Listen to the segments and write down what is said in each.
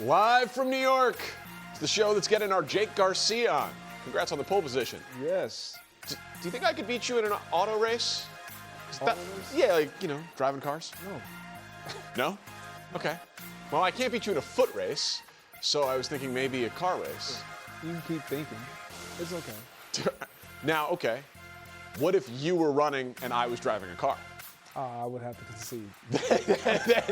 Live from New York, it's the show that's getting our Jake Garcia on. Congrats on the pole position. Yes. Do you think I could beat you in an auto race? Auto race? Yeah, like, driving cars. No. No? Okay. Well, I can't beat you in a foot race, so I was thinking maybe a car race. You can keep thinking. It's okay. Now, okay, what if you were running and I was driving a car? I would have to concede.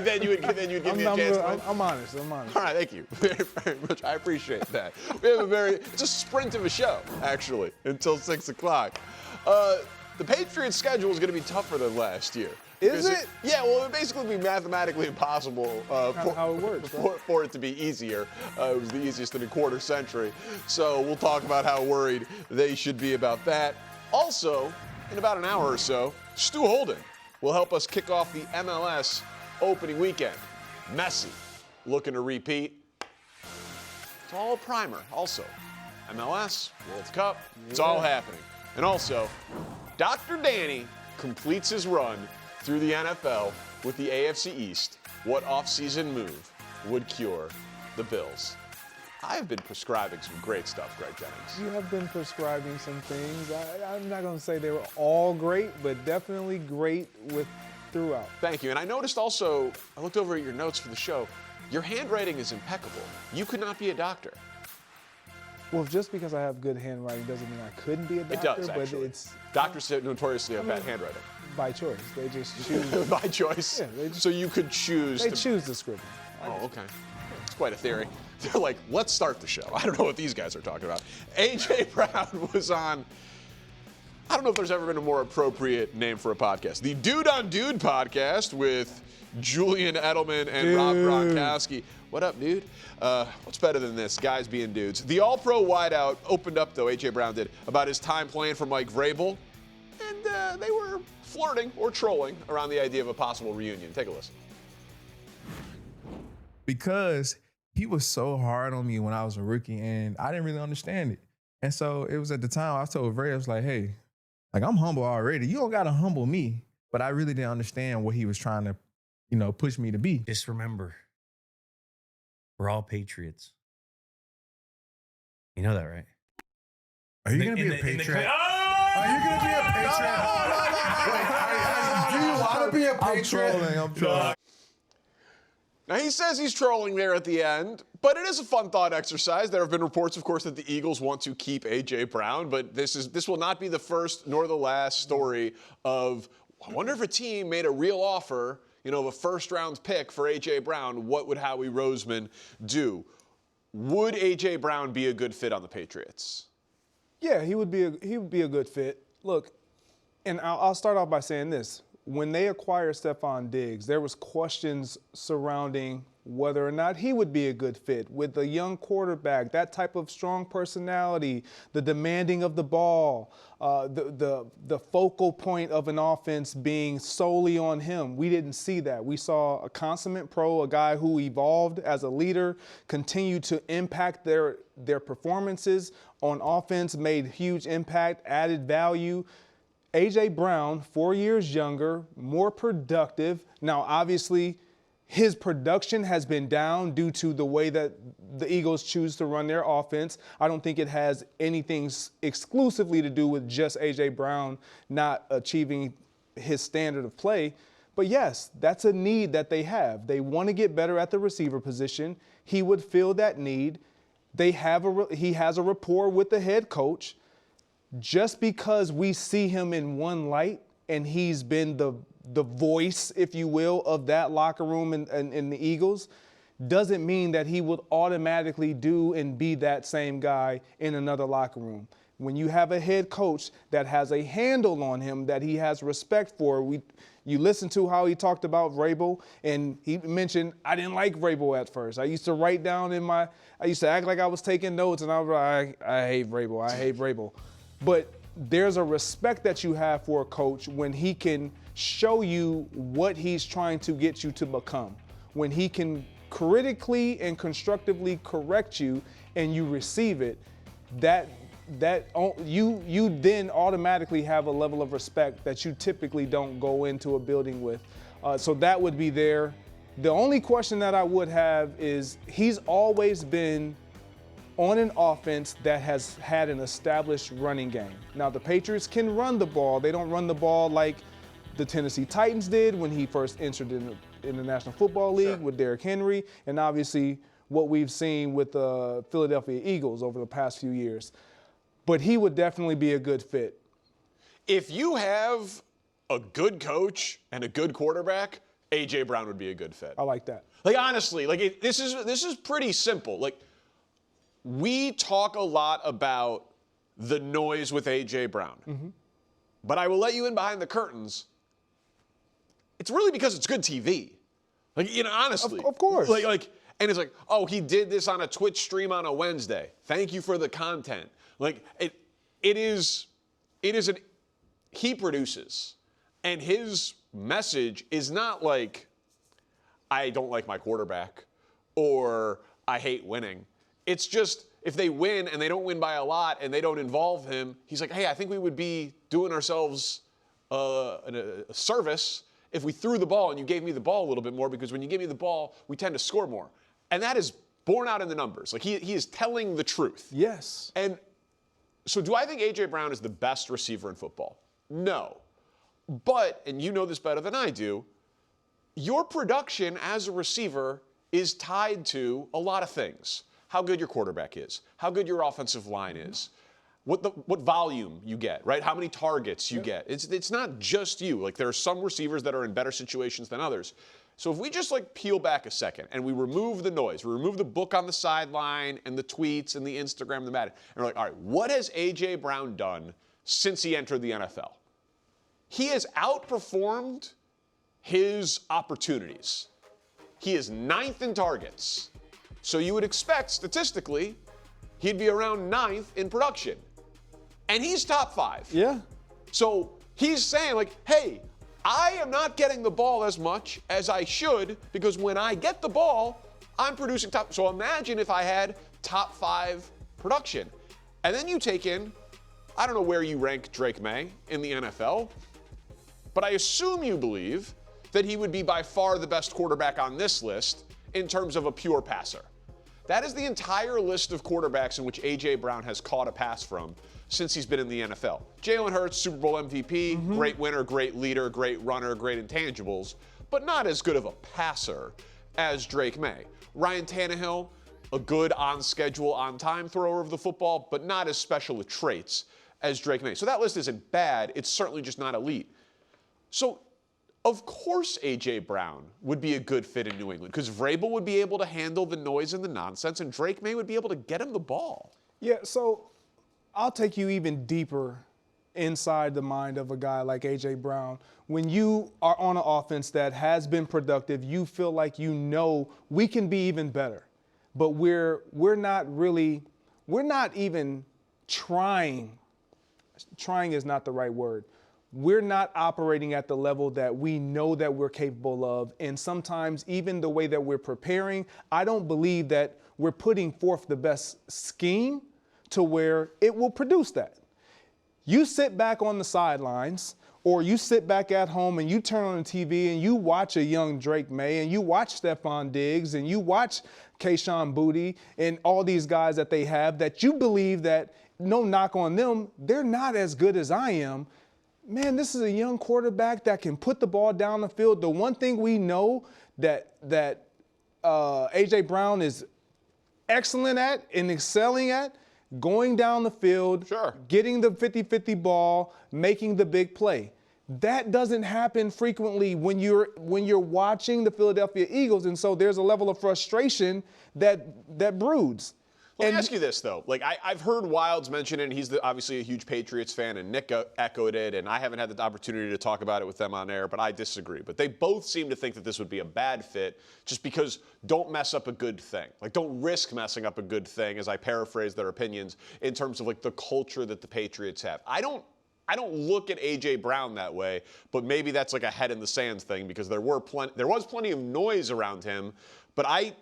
then you'd give me a chance. I'm honest. All right, thank you very, very much. I appreciate that. We have it's a sprint of a show, actually, until 6 o'clock. The Patriots' schedule is going to be tougher than last year. Is it? Yeah, well, it would basically be mathematically impossible how it works, for it to be easier. It was the easiest in a quarter century. So we'll talk about how worried they should be about that. Also, in about an hour or so, Stu Holden will help us kick off the MLS opening weekend. Messi looking to repeat. It's all a primer. Also, MLS, World Cup, it's all happening. And also, Dr. Danny completes his run through the NFL with the AFC East. What offseason move would cure the Bills? I have been prescribing some great stuff, Greg Jennings. You have been prescribing some things. I'm not going to say they were all great, but definitely great throughout. Thank you. And I noticed also, I looked over at your notes for the show, your handwriting is impeccable. You could not be a doctor. Well, just because I have good handwriting doesn't mean I couldn't be a doctor. It does, actually. But it's doctors notoriously have bad handwriting. By choice. They just choose. By choice? Yeah, so you could choose They choose to scribble. Oh, okay. It's quite a theory. They're like, let's start the show. I don't know what these guys are talking about. A.J. Brown was on, I don't know if there's ever been a more appropriate name for a podcast. The Dude on Dude podcast with Julian Edelman and Rob Gronkowski. What up, dude? What's better than this? Guys being dudes. The All-Pro wideout opened up, though, A.J. Brown did, about his time playing for Mike Vrabel. And they were flirting or trolling around the idea of a possible reunion. Take a listen. Because he was so hard on me when I was a rookie, and I didn't really understand it. And so it was at the time I told Vrabel, I was like, hey, I'm humble already. You don't got to humble me. But I really didn't understand what he was trying to, push me to be. Just remember, we're all Patriots. You know that, right? Are you going to be a Patriot? Are you going to be a Patriot? Do you want to be a Patriot? I'm trolling. Now, he says he's trolling there at the end, but it is a fun thought exercise. There have been reports, of course, that the Eagles want to keep A.J. Brown, but this will not be the first nor the last story of, I wonder if a team made a real offer, of a first-round pick for A.J. Brown, what would Howie Roseman do? Would A.J. Brown be a good fit on the Patriots? Yeah, he would be a good fit. Look, and I'll start off by saying this. When they acquired Stephon Diggs, there was questions surrounding whether or not he would be a good fit with a young quarterback, that type of strong personality, the demanding of the ball, the focal point of an offense being solely on him. We didn't see that. We saw a consummate pro, a guy who evolved as a leader, continued to impact their performances on offense, made huge impact, added value. A.J. Brown, 4 years younger, more productive. Now, obviously, his production has been down due to the way that the Eagles choose to run their offense. I don't think it has anything exclusively to do with just A.J. Brown not achieving his standard of play. But yes, that's a need that they have. They want to get better at the receiver position. He would fill that need. He has a rapport with the head coach. Just because we see him in one light and he's been the voice, if you will, of that locker room in the Eagles, doesn't mean that he would automatically do and be that same guy in another locker room. When you have a head coach that has a handle on him that he has respect for, you listen to how he talked about Vrabel, and he mentioned, I didn't like Vrabel at first. I used to write down I used to act like I was taking notes, and I was like, I hate Vrabel. But there's a respect that you have for a coach when he can show you what he's trying to get you to become. When he can critically and constructively correct you and you receive it, you then automatically have a level of respect that you typically don't go into a building with. So that would be there. The only question that I would have is he's always been on an offense that has had an established running game. Now, the Patriots can run the ball. They don't run the ball like the Tennessee Titans did when he first entered in the National Football League with Derrick Henry, and obviously what we've seen with the Philadelphia Eagles over the past few years. But he would definitely be a good fit. If you have a good coach and a good quarterback, A.J. Brown would be a good fit. I like that. Like, honestly, like this is pretty simple. Like, we talk a lot about the noise with A.J. Brown. But I will let you in behind the curtains. It's really because it's good TV. Like, honestly. Of course. And it's like, oh, he did this on a Twitch stream on a Wednesday. Thank you for the content. Like, he produces. And his message is not like, I don't like my quarterback or I hate winning. It's just, if they win and they don't win by a lot and they don't involve him, he's like, hey, I think we would be doing ourselves a service if we threw the ball and you gave me the ball a little bit more, because when you give me the ball, we tend to score more. And that is borne out in the numbers. Like, he is telling the truth. Yes. And so do I think A.J. Brown is the best receiver in football? No. But, and you know this better than I do, your production as a receiver is tied to a lot of things. How good your quarterback is, how good your offensive line is, what volume you get, right? How many targets you get. It's not just you. Like, there are some receivers that are in better situations than others. So if we just peel back a second and we remove the noise, we remove the book on the sideline and the tweets and the Instagram and the Madden, and we're like, all right, what has A.J. Brown done since he entered the NFL? He has outperformed his opportunities. He is 9th in targets. So you would expect, statistically, he'd be around 9th in production. And he's top 5. Yeah. So he's saying, hey, I am not getting the ball as much as I should, because when I get the ball, I'm producing top. So imagine if I had top 5 production. And then you take in, I don't know where you rank Drake May in the NFL, but I assume you believe that he would be by far the best quarterback on this list in terms of a pure passer. That is the entire list of quarterbacks in which A.J. Brown has caught a pass from since he's been in the NFL. Jalen Hurts, Super Bowl MVP, great winner, great leader, great runner, great intangibles, but not as good of a passer as Drake May. Ryan Tannehill, a good on-schedule, on-time thrower of the football, but not as special a traits as Drake May. So that list isn't bad. It's certainly just not elite. So, of course, A.J. Brown would be a good fit in New England, because Vrabel would be able to handle the noise and the nonsense, and Drake May would be able to get him the ball. Yeah, so I'll take you even deeper inside the mind of a guy like A.J. Brown. When you are on an offense that has been productive, you feel like we can be even better. But we're not even trying. Trying is not the right word. We're not operating at the level that we know that we're capable of. And sometimes even the way that we're preparing, I don't believe that we're putting forth the best scheme to where it will produce that. You sit back on the sidelines, or you sit back at home and you turn on the TV and you watch a young Drake May and you watch Stephon Diggs and you watch Kayshon Boutte and all these guys that they have that you believe that, no knock on them, they're not as good as I am. Man, this is a young quarterback that can put the ball down the field. The one thing we know that A.J. Brown is excellent at and excelling at, going down the field, getting the 50-50 ball, making the big play. That doesn't happen frequently when you're watching the Philadelphia Eagles, and so there's a level of frustration that broods. Let me ask you this, though. I've heard Wilds mention it, and he's obviously a huge Patriots fan, and Nick echoed it, and I haven't had the opportunity to talk about it with them on air, but I disagree. But they both seem to think that this would be a bad fit just because don't mess up a good thing. Don't risk messing up a good thing, as I paraphrase their opinions, in terms of the culture that the Patriots have. I don't look at A.J. Brown that way, but maybe that's a head in the sands thing, because there was plenty of noise around him, but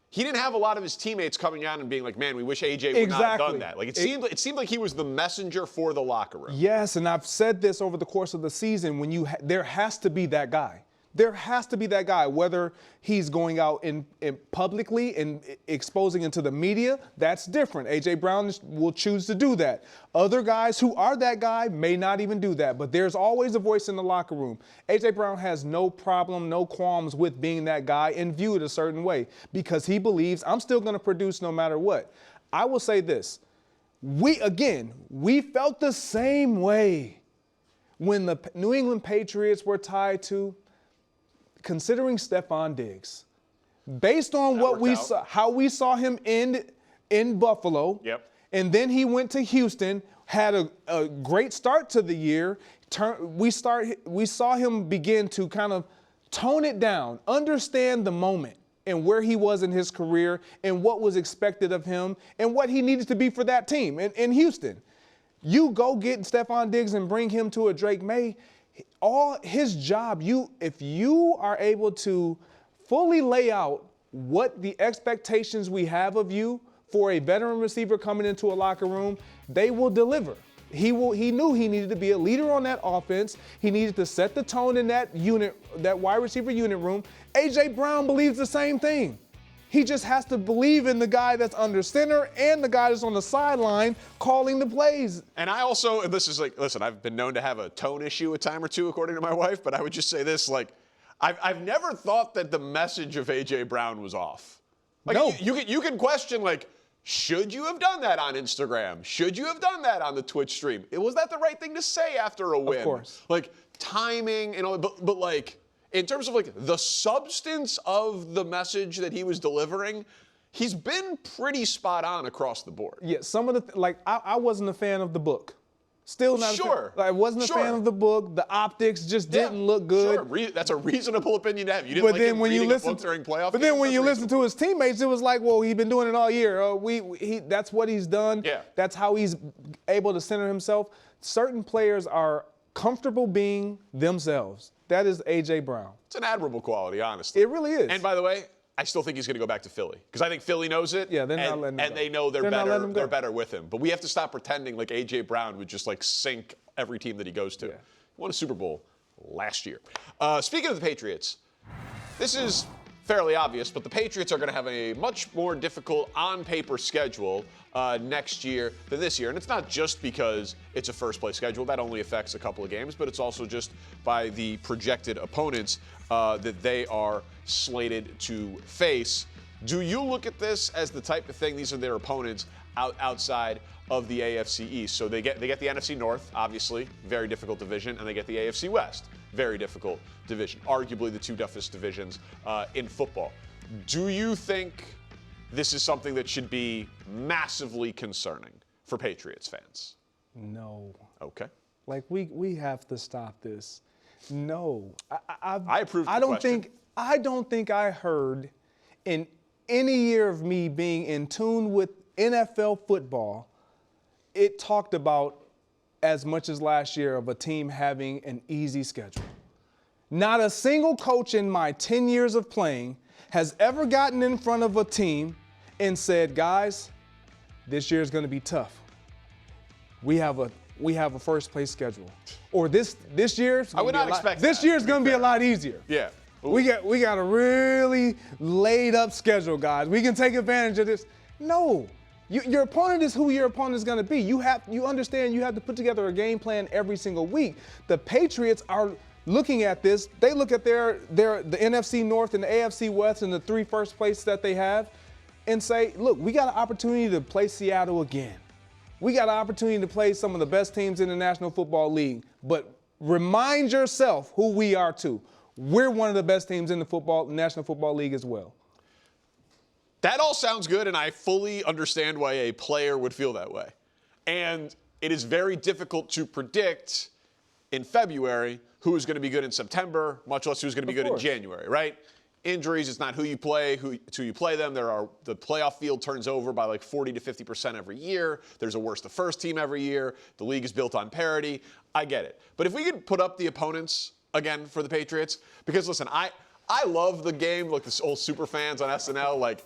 he didn't have a lot of his teammates coming out and being like, man, we wish A.J. would not have done that. It seemed like he was the messenger for the locker room. Yes, and I've said this over the course of the season, there has to be that guy. There has to be that guy, whether he's going out in publicly and exposing into the media, that's different. A.J. Brown will choose to do that. Other guys who are that guy may not even do that, but there's always a voice in the locker room. A.J. Brown has no problem, no qualms with being that guy and viewed a certain way because he believes I'm still going to produce no matter what. I will say this. We felt the same way when the New England Patriots were tied to considering Stephon Diggs. Based on what we saw, how we saw him end in Buffalo, and then he went to Houston, had a great start to the year. We saw him begin to kind of tone it down, understand the moment and where he was in his career and what was expected of him and what he needed to be for that team in Houston. You go get Stephon Diggs and bring him to a Drake May. All his job, if you are able to fully lay out what the expectations we have of you for a veteran receiver coming into a locker room, they will deliver. He knew he needed to be a leader on that offense. He needed to set the tone in that unit, that wide receiver unit room. A.J. Brown believes the same thing. He just has to believe in the guy that's under center and the guy that's on the sideline calling the plays. And I also, and this is like, listen, I've been known to have a tone issue a time or two, according to my wife, but I would just say this, like, I've never thought that the message of A.J. Brown was off. Like, no. You can question, like, should you have done that on Instagram? Should you have done that on the Twitch stream? Was that the right thing to say after a win? Of course. Like, timing and all, but like, in terms of like the substance of the message that he was delivering, he's been pretty spot on across the board. Yeah, some of the, I wasn't a fan of the book. Still not. Sure. I wasn't a fan of the book. The optics just didn't look good. Sure. That's a reasonable opinion to have. You didn't But like then him when you reading a listen book during playoff But then games? when That's you listen reasonable. to his teammates, it was like, well, he's been doing it all year. That's what he's done. Yeah. That's how he's able to center himself. Certain players are comfortable being themselves. That is A.J. Brown. It's an admirable quality, honestly. It really is. And by the way, I still think he's going to go back to Philly because I think Philly knows it. Yeah, they're not letting him and go. they know They're not letting him go. They're better with him. But we have to stop pretending like A.J. Brown would just like sink every team that he goes to. Yeah. He won a Super Bowl last year. Speaking of the Patriots, this is fairly obvious, but the Patriots are going to have a much more difficult on-paper schedule next year than this year. And it's not just because it's a first-place schedule. That only affects a couple of games, but it's also just by the projected opponents that they are slated to face. Do you look at this as the type of thing, these are their opponents outside of the AFC East? So they get the NFC North, obviously, very difficult division, and they get the AFC West, very difficult division, arguably the two toughest divisions in football. Do you think this is something that should be massively concerning for Patriots fans? No. Okay. Like, we have to stop this. No. I approve the question. I don't think I heard in any year of me being in tune with NFL football, it talked about as much as last year of a team having an easy schedule. Not a single coach in my 10 years of playing has ever gotten in front of a team and said, guys, this year is going to be tough. We have a first place schedule. Or this year's I would not expect this that, year's going to be a lot easier. Yeah. We got a really laid up schedule, guys. We can take advantage of this. No. Your opponent is who your opponent is going to be. You understand you have to put together a game plan every single week. The Patriots are looking at this. They look at the NFC North and the AFC West and the three first places that they have and say, look, we got an opportunity to play Seattle again. We got an opportunity to play some of the best teams in the National Football League. But remind yourself who we are too. We're one of the best teams in the National Football League as well. That all sounds good, and I fully understand why a player would feel that way. And it is very difficult to predict in February who is going to be good in September, much less who's going to be good in January, right? Injuries, it's not who you play, it's who you play them. The playoff field turns over by like 40 to 50% every year. There's a worst the first team every year. The league is built on parity. I get it. But if we could put up the opponents again for the Patriots, because listen, I love the game, like this old super fans on SNL, like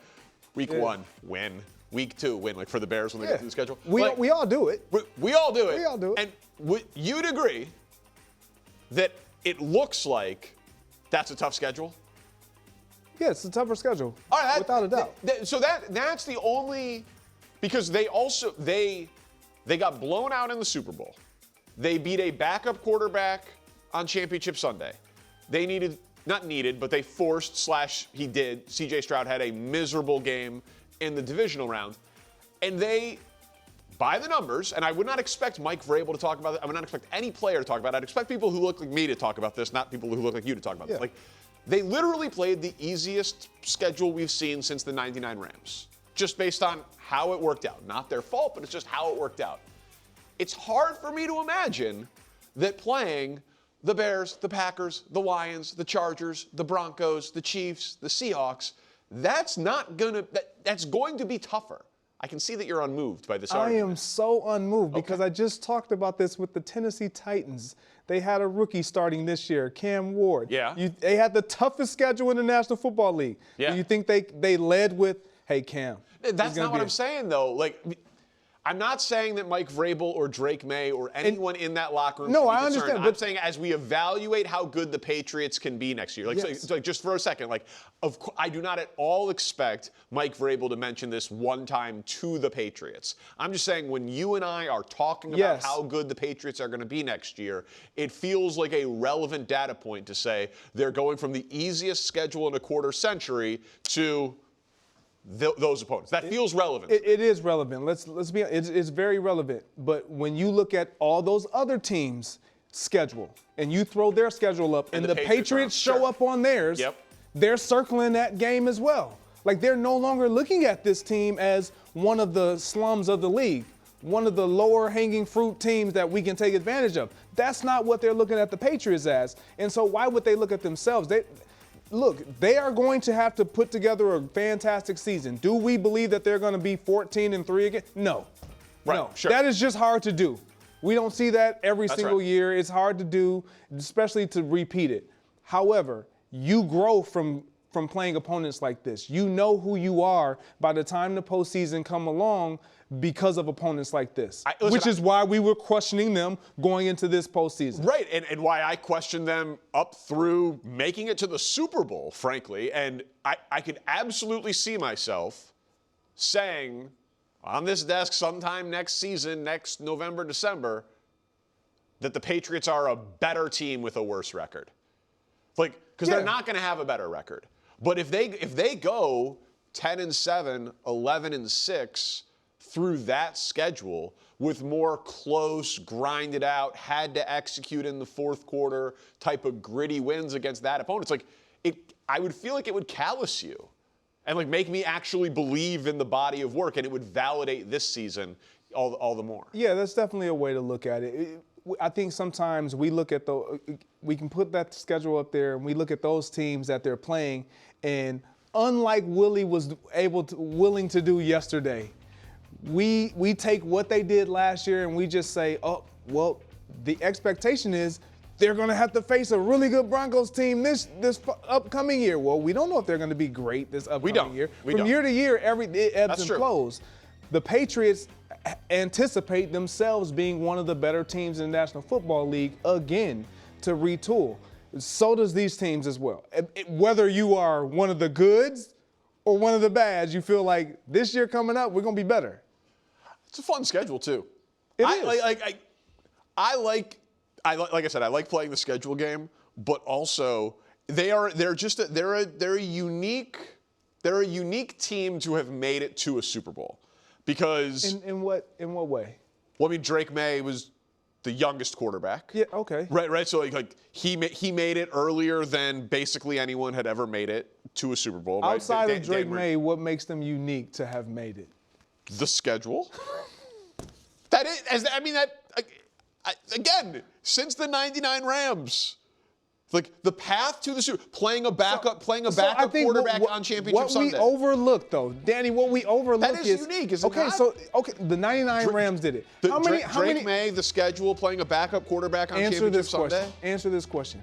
week 1, win. Week 2, win, like for the Bears when they get through the schedule. We all do it. We all do it. We all do it. And you'd agree that it looks like That's a tough schedule? Yeah, it's a tougher schedule, All right, without a doubt. So that's the only, because they got blown out in the Super Bowl. They beat a backup quarterback on Championship Sunday. But they forced / he did. C.J. Stroud had a miserable game in the divisional round. And they, by the numbers, and I would not expect Mike Vrabel to talk about it. I would not expect any player to talk about it. I'd expect people who look like me to talk about this, not people who look like you to talk about this. Like, they literally played the easiest schedule we've seen since the 99 Rams, just based on how it worked out. Not their fault, but it's just how it worked out. It's hard for me to imagine that playing the Bears, the Packers, the Lions, the Chargers, the Broncos, the Chiefs, the Seahawks, that's going to be tougher. I can see that you're unmoved by this argument. I am so unmoved because I just talked about this with the Tennessee Titans. They had a rookie starting this year, Cam Ward. Yeah. They had the toughest schedule in the National Football League. Yeah. Do you think they led with, hey, Cam? That's not what I'm saying, though. Like, I'm not saying that Mike Vrabel or Drake May or anyone in that locker room should be concerned. Understand. I'm saying as we evaluate how good the Patriots can be next year, like just for a second, I do not at all expect Mike Vrabel to mention this one time to the Patriots. I'm just saying when you and I are talking about how good the Patriots are going to be next year, it feels like a relevant data point to say they're going from the easiest schedule in a quarter century to those opponents. That feels relevant. It is relevant. Let's be. It's very relevant. But when you look at all those other teams' schedule and you throw their schedule up, and the Patriots show up on theirs, they're circling that game as well. Like, they're no longer looking at this team as one of the slums of the league, one of the lower hanging fruit teams that we can take advantage of. That's not what they're looking at the Patriots as. And so why would they look at themselves? They are going to have to put together a fantastic season. Do we believe that they're going to be 14-3 again? No. Right, no. sure. That is just hard to do. We don't see that every single year. It's hard to do, especially to repeat it. However, you grow from playing opponents like this. You know who you are by the time the postseason come along because of opponents like this, which is why we were questioning them going into this postseason. Right, and why I questioned them up through making it to the Super Bowl, frankly. And I could absolutely see myself saying on this desk sometime next season, next November, December, that the Patriots are a better team with a worse record. Because they're not going to have a better record. But if they go 10-7, 11-6 through that schedule with more close, grinded out, had to execute in the fourth quarter type of gritty wins against that opponent, I would feel like it would callous you and make me actually believe in the body of work, and it would validate this season all the more. Yeah, that's definitely a way to look at it. I think sometimes we can put that schedule up there and we look at those teams that they're playing, and unlike Willie was willing to do yesterday, we take what they did last year and we just say, oh, well, the expectation is they're going to have to face a really good Broncos team this upcoming year. Well, we don't know if they're going to be great this upcoming year. From year to year, it ebbs and flows. The Patriots anticipate themselves being one of the better teams in the National Football League again to retool. So does these teams as well. Whether you are one of the goods or one of the bads, you feel like this year coming up, we're going to be better. It's a fun schedule, too. It is. Like I said, I like playing the schedule game, but also they're a unique team to have made it to a Super Bowl. Because in what way? Well, I mean, Drake May was the youngest quarterback. Yeah, okay. Right. So he made it earlier than basically anyone had ever made it to a Super Bowl. Outside of Drake May, what makes them unique to have made it? The schedule. Again, since the 99 Rams. The path to the Super Bowl, playing a backup quarterback on Championship Sunday. What we overlooked, though, Danny, that is unique, isn't it? The 99 Rams did it. Drake May, the schedule, playing a backup quarterback on Championship Sunday. Answer this question.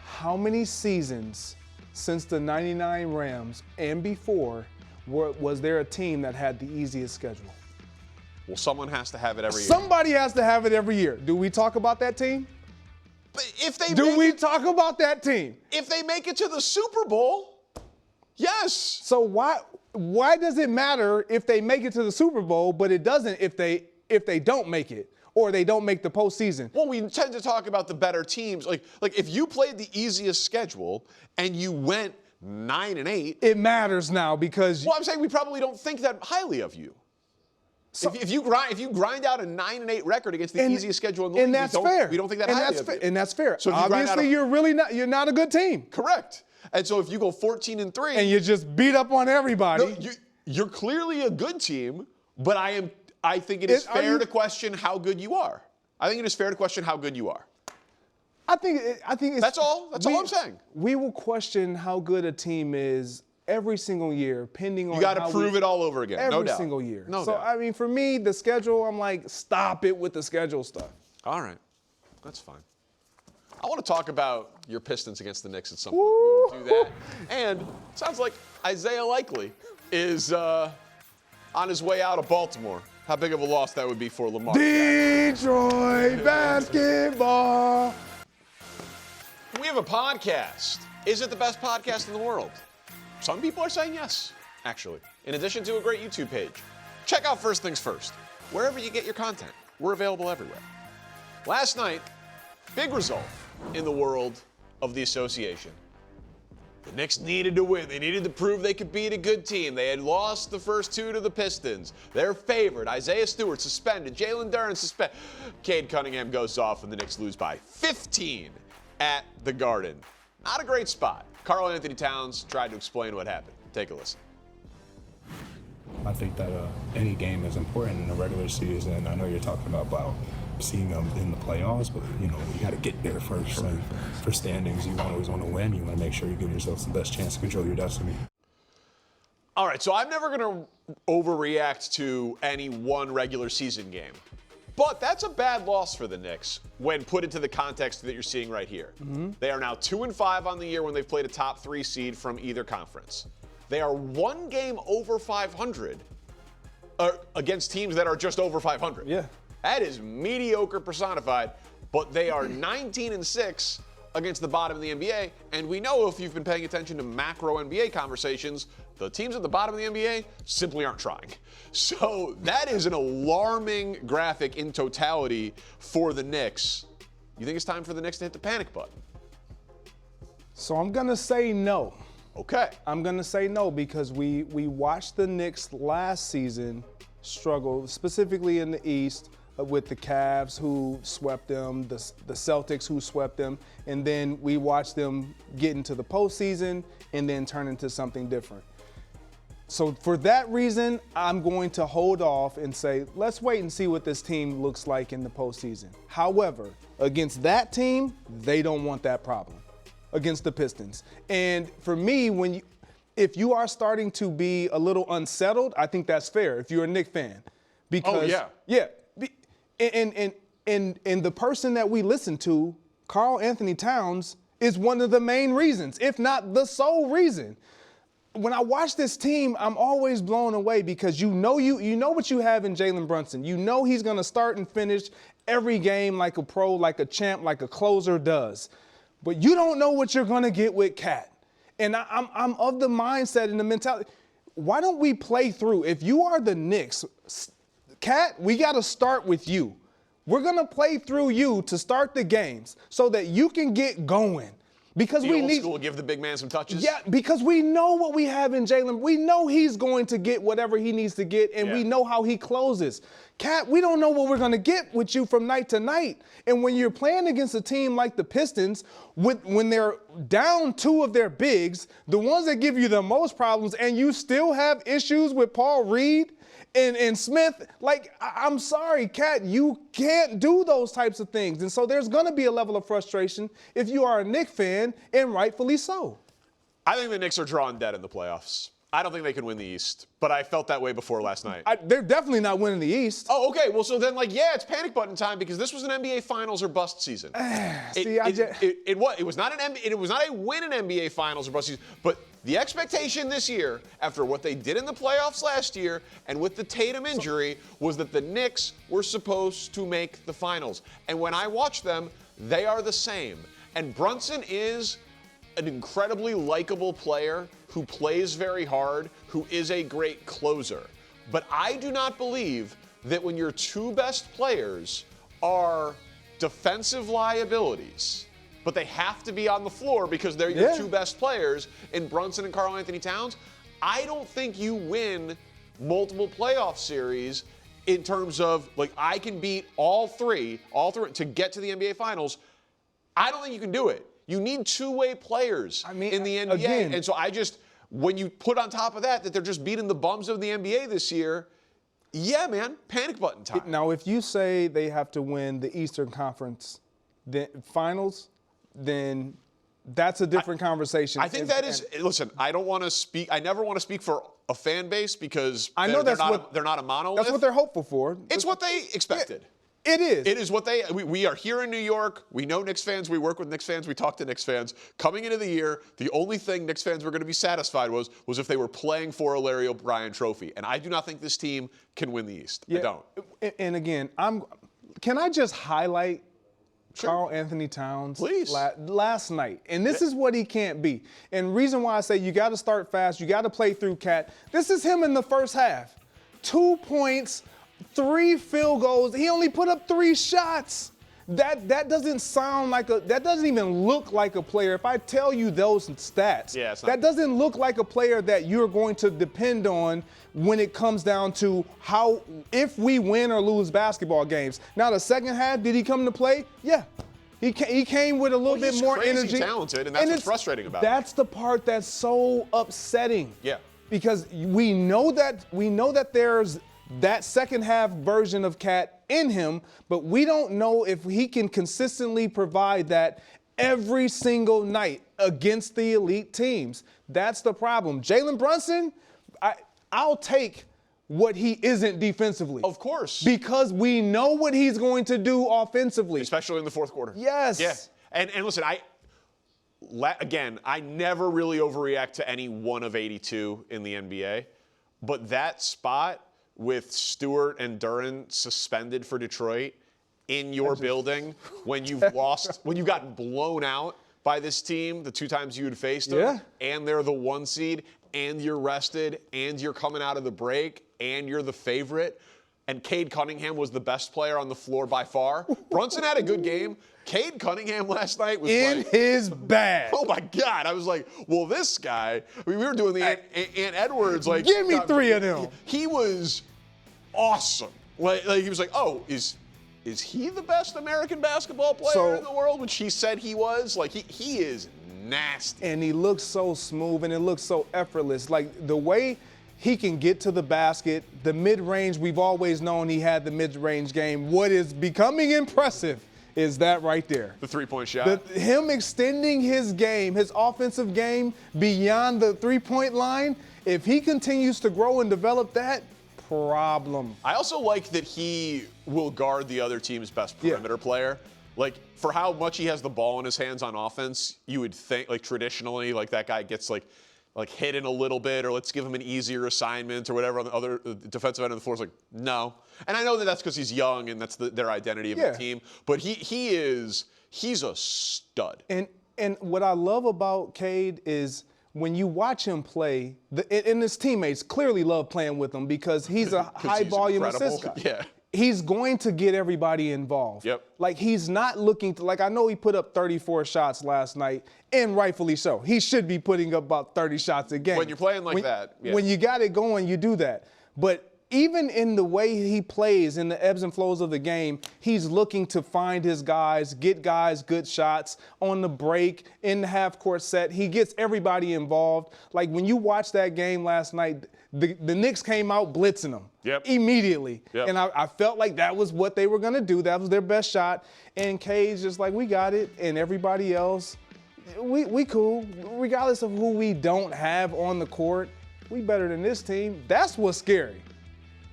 How many seasons since the 99 Rams and before was there a team that had the easiest schedule? Well, someone has to have it every year. Somebody has to have it every year. Do we talk about that team? But if they Do we talk about that team? if they make it to the Super Bowl, yes. So why does it matter if they make it to the Super Bowl, but it doesn't if they don't make it or they don't make the postseason? Well, we tend to talk about the better teams. Like if you played the easiest schedule and you went 9-8, it matters now because. Well, I'm saying we probably don't think that highly of you. So, if you grind out a 9-8 record against the easiest schedule in the league, and that's fair. We don't think that highly of you. And that's fair. So obviously, you're not a good team. Correct. And so if you go 14-3, and you just beat up on everybody, you're clearly a good team. But I think it is fair to question how good you are. I think it is fair to question how good you are. I think it's, that's all. That's all I'm saying. We will question how good a team is every single year, pending on. You got to prove it all over again. No doubt. Every single year. No so doubt. I mean, for me, the schedule, I'm like, stop it with the schedule stuff. All right, that's fine. I want to talk about your Pistons against the Knicks at some point. We'll do that. And it sounds like Isaiah Likely is on his way out of Baltimore. How big of a loss that would be for Lamar. Detroit basketball. We have a podcast. Is it the best podcast in the world? Some people are saying yes, actually. In addition to a great YouTube page. Check out First Things First. Wherever you get your content, we're available everywhere. Last night, big result in the world of the association. The Knicks needed to win. They needed to prove they could beat a good team. They had lost the first two to the Pistons. They're favored. Isaiah Stewart suspended. Jalen Duren suspended. Cade Cunningham goes off and the Knicks lose by 15 at the Garden. Not a great spot. Karl-Anthony Towns tried to explain what happened. Take a listen. I think that any game is important in the regular season. I know you're talking about seeing them in the playoffs, but you got to get there first. And for standings, you always want to win. You want to make sure you give yourself the best chance to control your destiny. All right, so I'm never going to overreact to any one regular season game. But that's a bad loss for the Knicks when put into the context that you're seeing right here. Mm-hmm. They are now 2-5 on the year when they've played a top 3 seed from either conference. They are one game over 500 against teams that are just over 500. Yeah. That is mediocre personified, but they are 19-6 against the bottom of the NBA. And we know if you've been paying attention to macro NBA conversations, the teams at the bottom of the NBA simply aren't trying. So that is an alarming graphic in totality for the Knicks. You think it's time for the Knicks to hit the panic button? So I'm going to say no. Okay. I'm going to say no because we watched the Knicks last season struggle, specifically in the East, with the Cavs who swept them, the Celtics who swept them, and then we watched them get into the postseason and then turn into something different. So for that reason, I'm going to hold off and say, let's wait and see what this team looks like in the postseason. However, against that team, they don't want that problem against the Pistons. And for me, if you are starting to be a little unsettled, I think that's fair if you're a Knicks fan. Because, yeah. And the person that we listen to, Karl-Anthony Towns, is one of the main reasons, if not the sole reason. When I watch this team, I'm always blown away because you know what you have in Jalen Brunson. You know he's going to start and finish every game like a pro, like a champ, like a closer does. But you don't know what you're going to get with Cat. And I'm of the mindset and the mentality. Why don't we play through? If you are the Knicks, Cat, we got to start with you. We're going to play through you to start the games so that you can get going. Because the we old need school give the big man some touches. Yeah, because we know what we have in Jalen. We know he's going to get whatever he needs to get, and we know how he closes. Cat, we don't know what we're going to get with you from night to night. And when you're playing against a team like the Pistons, when they're down 2 of their bigs, the ones that give you the most problems, and you still have issues with Paul Reed and Smith, I'm sorry, Cat, you can't do those types of things. And so there's going to be a level of frustration if you are a Knicks fan, and rightfully so. I think the Knicks are drawing dead in the playoffs. I don't think they can win the East, but I felt that way before last night. They're definitely not winning the East. Oh, okay. Well, so then, it's panic button time because this was an NBA Finals or bust season. It was not a win in NBA Finals or bust season, but the expectation this year, after what they did in the playoffs last year and with the Tatum injury, was that the Knicks were supposed to make the finals. And when I watched them, They are the same. And Brunson is an incredibly likable player who plays very hard, who is a great closer. But I do not believe that when your two best players are defensive liabilities, but they have to be on the floor because they're your two best players in Brunson and Karl-Anthony Towns, I don't think you win multiple playoff series in terms of, like, I can beat all three to get to the NBA Finals. I don't think you can do it. You need two-way players in the NBA. Again, and so when you put on top of that they're just beating the bums of the NBA this year, yeah, man, panic button time. Now, if you say they have to win the Eastern Conference Finals, then that's a different conversation. I think listen, I never want to speak for a fan base because I know they're not a monolith. That's what they're hopeful for. It's what they expected. Yeah, it is. It is what we are here in New York. We know Knicks fans. We work with Knicks fans. We talk to Knicks fans. Coming into the year, the only thing Knicks fans were going to be satisfied was if they were playing for a Larry O'Brien trophy. And I do not think this team can win the East. Yeah. I don't. And again, can I just highlight Karl-Anthony Towns last night? And this is what he can't be. And reason why I say you got to start fast, you got to play through Cat. This is him in the first half. 2 points, 3 field goals. He only put up 3 shots. That doesn't sound like that doesn't even look like a player. If I tell you those stats, that doesn't look like a player that you're going to depend on when it comes down to if we win or lose basketball games. Now, the second half, did he come to play? Yeah. He came with a little bit more energy. He's talented, and that's what's frustrating about it. That's the part that's so upsetting. Yeah. Because we know that there's that second half version of Cat in him, but we don't know if he can consistently provide that every single night against the elite teams. That's the problem. Jalen Brunson, I'll take what he isn't defensively. Of course. Because we know what he's going to do offensively. Especially in the fourth quarter. Yes. Yeah. And listen, I never really overreact to any one of 82 in the NBA, but that spot with Stewart and Duren suspended for Detroit in your building when you've when you got blown out by this team the 2 times you had faced them, and they're the 1 seed, and you're rested, and you're coming out of the break, and you're the favorite, and Cade Cunningham was the best player on the floor by far. Brunson had a good game. Cade Cunningham last night was in his bag. Oh my God! I was like, well, this guy. We were doing the Ant Edwards, like, give me 3 of them. He was awesome. Like he was like, oh, is he the best American basketball player in the world? Which he said he was. Like he is nasty. And he looks so smooth, and it looks so effortless. Like the way he can get to the basket, the mid-range. We've always known he had the mid-range game. What is becoming impressive is that right there. The 3-point shot. Him extending his game, his offensive game beyond the 3-point line. If he continues to grow and develop that, problem. I also like that he will guard the other team's best perimeter player. Like, for how much he has the ball in his hands on offense, you would think, like, traditionally, like, that guy gets, like hidden a little bit, or let's give him an easier assignment or whatever on the other defensive end of the floor. It's like, no. And I know that's because he's young and that's their identity of the team. But he's a stud. And what I love about Cade is when you watch him play, and his teammates clearly love playing with him because he's a high-volume assist guy. Yeah. He's going to get everybody involved. Yep. Like, he's not looking to, like, I know he put up 34 shots last night, and rightfully so. He should be putting up about 30 shots a game. When you're playing like that. Yeah. When you got it going, you do that. But even in the way he plays, in the ebbs and flows of the game, he's looking to find his guys, get guys good shots on the break, in the half-court set. He gets everybody involved. Like, when you watch that game last night, the Knicks came out blitzing them immediately. Yep. And I felt like that was what they were going to do. That was their best shot. And Cade's just like, we got it. And everybody else, we cool. Regardless of who we don't have on the court, we better than this team. That's what's scary.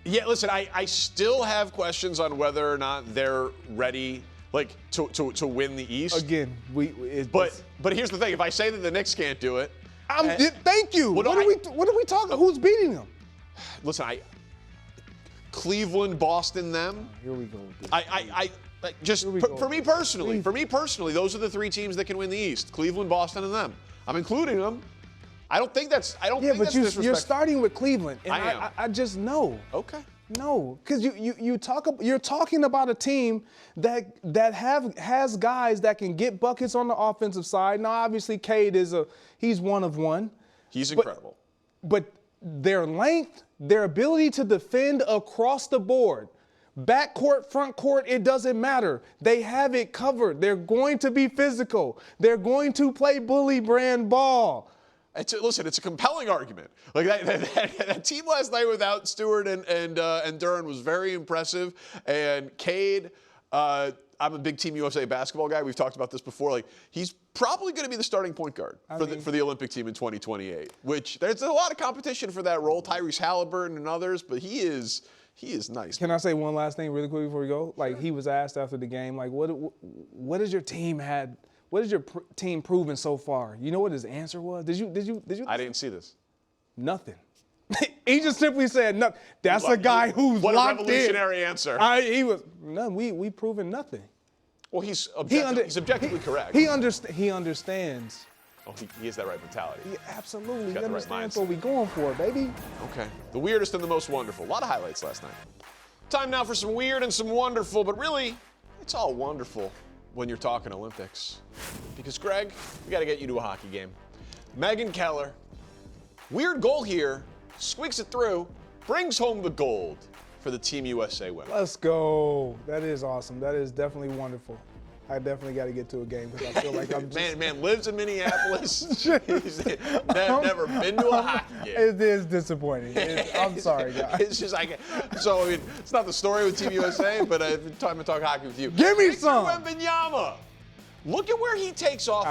Yeah, listen, I still have questions on whether or not they're ready, like, to win the East. Again, but here's the thing: if I say that the Knicks can't do it, thank you. What are we talking? Who's beating them? Listen, Cleveland, Boston, them. Here we go. With this. Like, just for me personally, those are the three teams that can win the East: Cleveland, Boston, and them. I'm including them. I don't think that's disrespectful. You're starting with Cleveland, and I am. I just know. Okay. No, because you're talking about a team that has guys that can get buckets on the offensive side. Now, obviously, Cade he's one of one. He's incredible. But their length, their ability to defend across the board, back court, front court, it doesn't matter. They have it covered. They're going to be physical. They're going to play bully brand ball. Listen, it's a compelling argument. Like that team last night without Stewart and Duren was very impressive. And Cade, I'm a big Team USA basketball guy. We've talked about this before. Like, he's probably going to be the starting point guard for the Olympic team in 2028. Which there's a lot of competition for that role. Tyrese Halliburton and others, but he is nice. Can I say one last thing really quick before we go? Like, he was asked after the game, like, what has your team had? What has your team proven so far? You know what his answer was? Did you? I didn't see this. Nothing. He just simply said nothing. That's a guy who's what locked a revolutionary answer. We've proven nothing. Well, he's objectively correct. He understands. Oh, he has that right mentality. Yeah, absolutely. He got the right understands mindset. what we're going for, baby. Okay. The weirdest and the most wonderful. A lot of highlights last night. Time now for some weird and some wonderful, but really, it's all wonderful when you're talking Olympics. Because, Greg, we got to get you to a hockey game. Megan Keller, weird goal here, squeaks it through, brings home the gold for the Team USA women. Let's go. That is awesome. That is definitely wonderful. I definitely got to get to a game because I feel like I'm just... man lives in Minneapolis. He's never been to a hockey game. It is disappointing. I'm sorry, guys. It's just so, I mean, it's not the story with Team USA, but time to talk hockey with you. Give me Victor some. Wembanyama. Look at where he takes off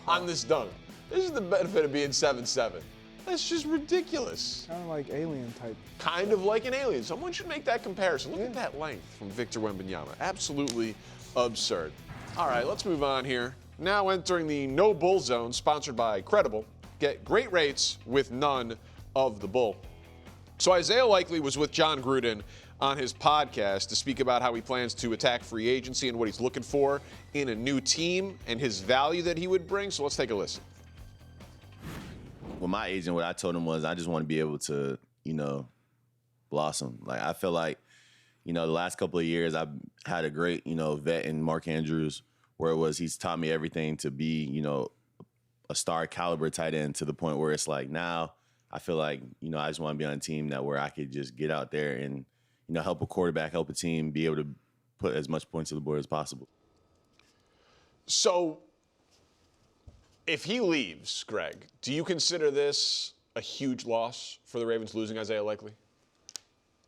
on this dunk. This is the benefit of being 7'7". That's just ridiculous. Kind of like alien type. Kind of like an alien. Someone should make that comparison. Look at that length from Victor Wembanyama. Absolutely absurd. All right, let's move on here. Now entering the no bull zone, sponsored by Credible. Get great rates with none of the bull. So Isaiah Likely was with John Gruden on his podcast to speak about how he plans to attack free agency and what he's looking for in a new team and his value that he would bring. So let's take a listen. Well, my agent, what I told him was I just want to be able to, blossom. Like, I feel like, the last couple of years I've had a great, vet in Mark Andrews, where he's taught me everything to be, a star caliber tight end to the point where it's like now I feel like, I just want to be on a team where I could just get out there and, help a quarterback, help a team, be able to put as much points to the board as possible. So if he leaves, Greg, do you consider this a huge loss for the Ravens losing Isaiah Likely?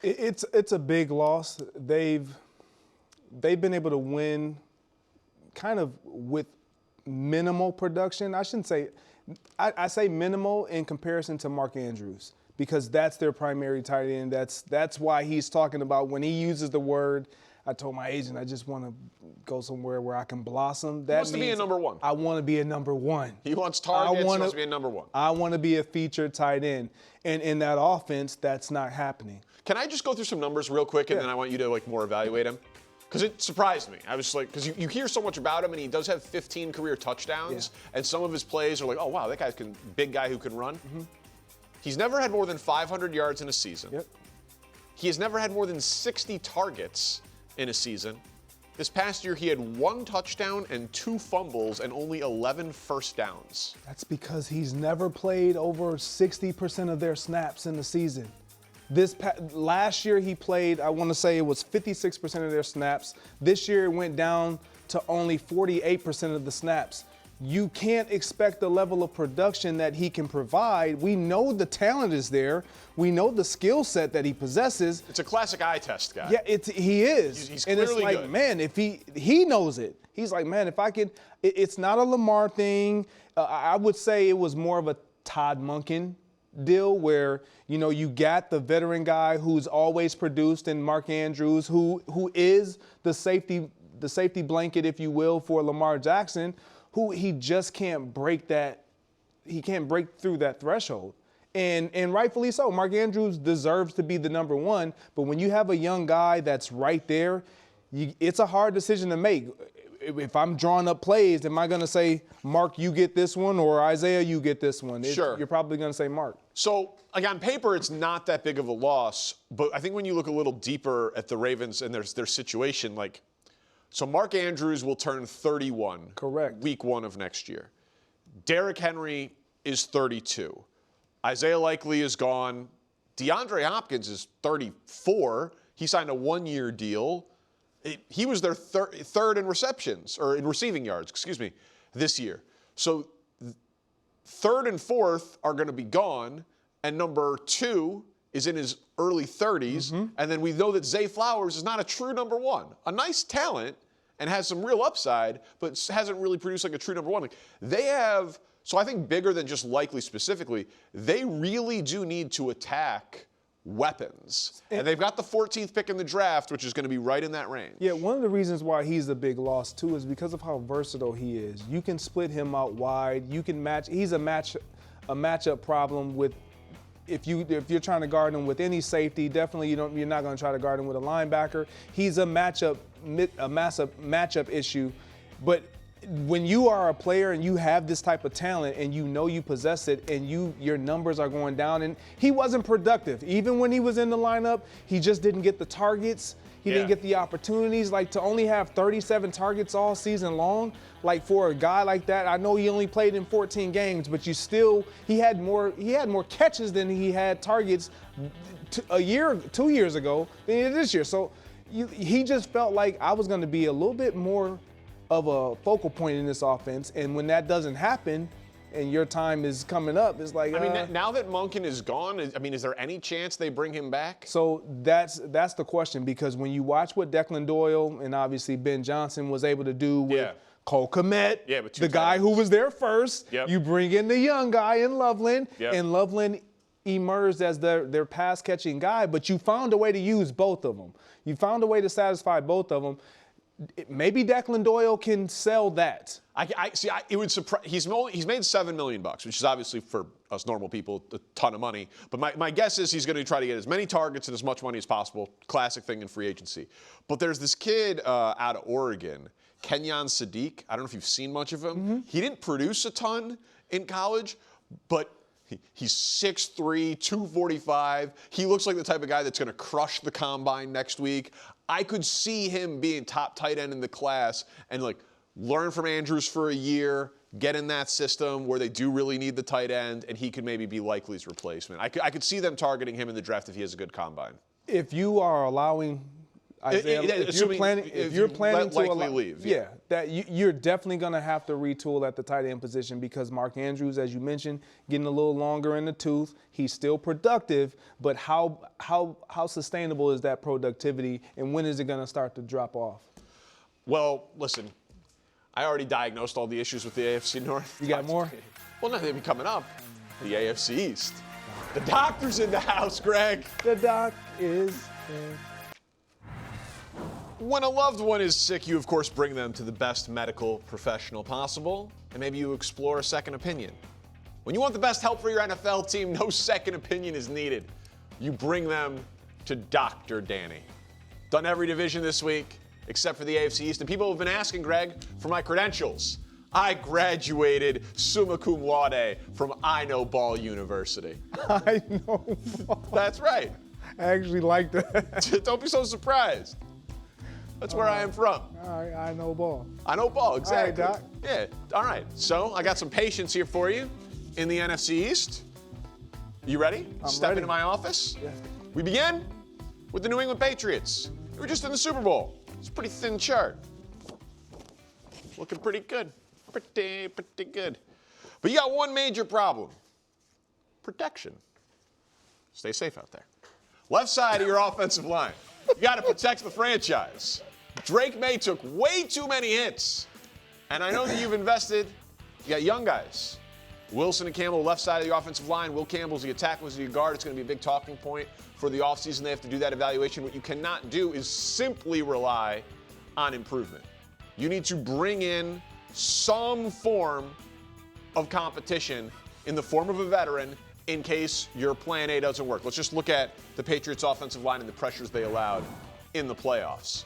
It's a big loss. They've been able to win kind of with minimal production. I shouldn't say I say minimal in comparison to Mark Andrews because that's their primary tight end. That's why he's talking about when he uses the word. I told my agent I just want to go somewhere where I can blossom. That he wants to be a number one. I want to be a number one. He wants targets. He wants to be a number one. I want to be a featured tight end. And in that offense, that's not happening. Can I just go through some numbers real quick, and then I want you to more evaluate him? Because it surprised me. I was like, because you hear so much about him, and he does have 15 career touchdowns, and some of his plays are like, oh wow, that guy's big guy who can run. Mm-hmm. He's never had more than 500 yards in a season. Yep. He has never had more than 60 targets in a season. This past year, he had 1 touchdown and 2 fumbles and only 11 first downs. That's because he's never played over 60% of their snaps in the season. Last year he played, I want to say it was 56% of their snaps. This year it went down to only 48% of the snaps. You can't expect the level of production that he can provide. We know the talent is there. We know the skill set that he possesses. It's a classic eye test guy. Yeah, he is. He's and clearly it's like, good. Man, if he knows it. He's like, man, if I could, it's not a Lamar thing. I would say it was more of a Todd Monken deal where, you got the veteran guy who's always produced in Mark Andrews, who is the safety blanket, if you will, for Lamar Jackson, who he just can't break that. He can't break through that threshold. And rightfully so. Mark Andrews deserves to be the number one, but when you have a young guy that's right there, it's a hard decision to make. If I'm drawing up plays, am I going to say, Mark, you get this one, or Isaiah, you get this one? Sure. You're probably going to say Mark. So, like on paper, it's not that big of a loss, but I think when you look a little deeper at the Ravens and their situation, like, so Mark Andrews will turn 31. Correct. Week 1 of next year. Derrick Henry is 32. Isaiah Likely is gone. DeAndre Hopkins is 34. He signed a 1-year deal. He was their third in receptions, or in receiving yards, this year. So third and fourth are going to be gone, and number 2 is in his early 30s. And then we know that Zay Flowers is not a true number 1. A nice talent and has some real upside, but hasn't really produced like a true number 1. Like, they have, so I think bigger than just Likely specifically, they really do need to attack weapons. And they've got the 14th pick in the draft, which is going to be right in that range. Yeah, one of the reasons why he's a big loss, too, is because of how versatile he is. You can split him out wide. You can match. He's a matchup problem with, if you're trying to guard him with any safety, definitely you're not going to try to guard him with a linebacker. He's a massive matchup issue. But when you are a player and you have this type of talent and you know you possess it and your numbers are going down, and he wasn't productive. Even when he was in the lineup, he just didn't get the targets. He didn't get the opportunities. Like, to only have 37 targets all season long, like, for a guy like that, I know he only played in 14 games, but he had more catches than he had targets 2 years ago than he did this year. So he just felt like I was going to be a little bit more of a focal point in this offense, and when that doesn't happen and your time is coming up, it's like, I mean, now that Monken is gone, is there any chance they bring him back? So that's the question, because when you watch what Declan Doyle and obviously Ben Johnson was able to do with Cole Kmet, the guy who was there first, you bring in the young guy in Loveland, and Loveland emerged as their pass-catching guy, but you found a way to use both of them. You found a way to satisfy both of them. Maybe Declan Doyle can sell that. It would surprise. He's made $7 million, which is obviously for us normal people a ton of money. But my guess is he's going to try to get as many targets and as much money as possible. Classic thing in free agency. But there's this kid out of Oregon, Kenyon Sadiq. I don't know if you've seen much of him. He didn't produce a ton in college, but he's 6'3", 245. He looks like the type of guy that's going to crush the combine next week. I could see him being top tight end in the class and, like, learn from Andrews for a year, get in that system where they do really need the tight end, and he could maybe be Likely's replacement. I could see them targeting him in the draft if he has a good combine. If you are allowing Isaiah, if you're planning to allow, leave, you're definitely going to have to retool at the tight end position, because Mark Andrews, as you mentioned, getting a little longer in the tooth. He's still productive, but how sustainable is that productivity, and when is it going to start to drop off? Well, listen, I already diagnosed all the issues with the AFC North. You got more? Well, no, they'll be coming up. The AFC East. The doctor's in the house, Greg. The doc is in. When a loved one is sick, you, of course, bring them to the best medical professional possible, and maybe you explore a second opinion. When you want the best help for your NFL team, no second opinion is needed. You bring them to Dr. Danny. Done every division this week, except for the AFC East, and people have been asking, Greg, for my credentials. I graduated summa cum laude from I Know Ball University. I know ball. That's right. I actually like that. Don't be so surprised. That's where I am from. All right, I know ball. I know ball, exactly. All right, Doc. Yeah, all right. So I got some patience here for you in the NFC East. You ready? Step ready. into my office. Yeah. We begin with the New England Patriots. They were just in the Super Bowl. It's a pretty thin chart. Looking pretty good. Pretty good. But you got one major problem. Protection. Stay safe out there. Left side of your offensive line. You got to protect the franchise. Drake May took way too many hits. And I know that you've invested. You got young guys. Wilson and Campbell, left side of the offensive line. Will Campbell's the attack, was the guard. It's going to be a big talking point for the offseason. They have to do that evaluation. What you cannot do is simply rely on improvement. You need to bring in some form of competition in the form of a veteran in case your plan A doesn't work. Let's just look at the Patriots offensive line and the pressures they allowed in the playoffs.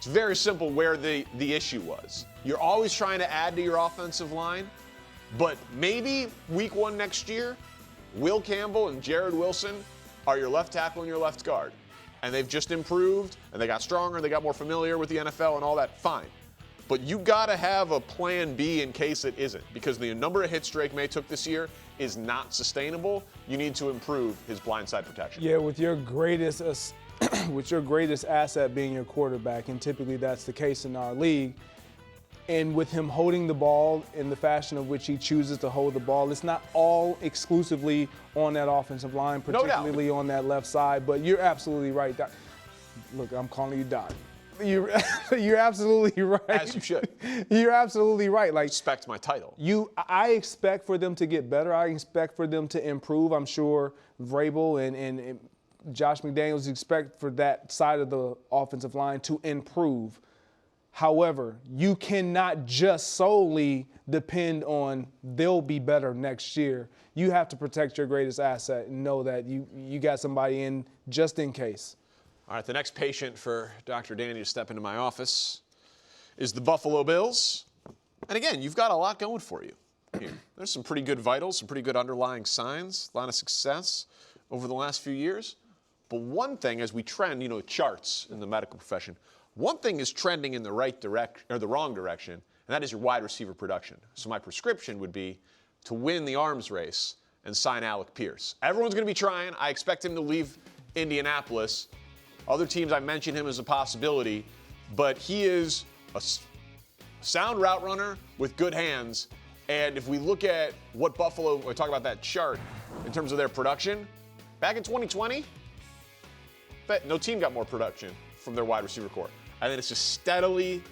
It's very simple where the issue was. You're always trying to add to your offensive line, but maybe week 1 next year, Will Campbell and Jared Wilson are your left tackle and your left guard. And they've just improved, and they got stronger, and they got more familiar with the NFL and all that, fine. But you got to have a plan B in case it isn't, because the number of hits Drake May took this year is not sustainable. You need to improve his blindside protection. Yeah, with your greatest asset being your quarterback, and typically that's the case in our league, and with him holding the ball in the fashion of which he chooses to hold the ball, it's not all exclusively on that offensive line, particularly on that left side, but you're absolutely right, Doc. Look, I'm calling you Doc. You're absolutely right. As you should. You're absolutely right. Like, respect my title. I expect for them to get better. I expect for them to improve. I'm sure Vrabel and Josh McDaniels expect for that side of the offensive line to improve. However, you cannot just solely depend on they'll be better next year. You have to protect your greatest asset and know that you got somebody in just in case. All right, the next patient for Dr. Danny to step into my office is the Buffalo Bills. And again, you've got a lot going for you here. There's some pretty good vitals, some pretty good underlying signs, a lot of success over the last few years. But one thing, as we trend, charts in the medical profession, one thing is trending in the right direction or the wrong direction, and that is your wide receiver production. So my prescription would be to win the arms race and sign Alec Pierce. Everyone's going to be trying. I expect him to leave Indianapolis. Other teams, I mentioned him as a possibility, but he is a sound route runner with good hands. And if we look at what Buffalo, we talk about that chart in terms of their production, back in 2020, no team got more production from their wide receiver core. And then it's just steadily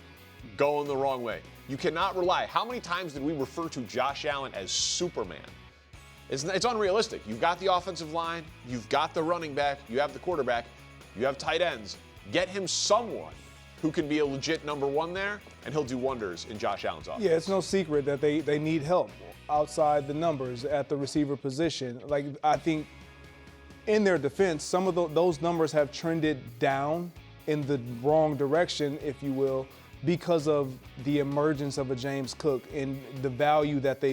going the wrong way. You cannot rely. How many times did we refer to Josh Allen as Superman? It's unrealistic. You've got the offensive line, you've got the running back, you have the quarterback, you have tight ends. Get him someone who can be a legit number one there, and he'll do wonders in Josh Allen's offense. Yeah, it's no secret that they need help outside the numbers at the receiver position. Like, I think in their defense, some of those numbers have trended down in the wrong direction, if you will, because of the emergence of a James Cook and the value that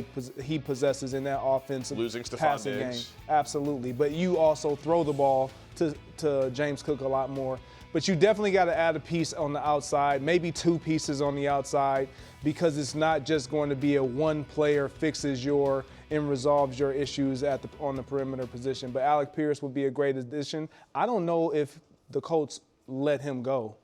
he possesses in that offensive passing game. Absolutely. But you also throw the ball to James Cook a lot more. But you definitely got to add a piece on the outside, maybe 2 pieces on the outside, because it's not just going to be a one player fixes and resolves your issues on the perimeter position. But Alec Pierce would be a great addition. I don't know if the Colts let him go.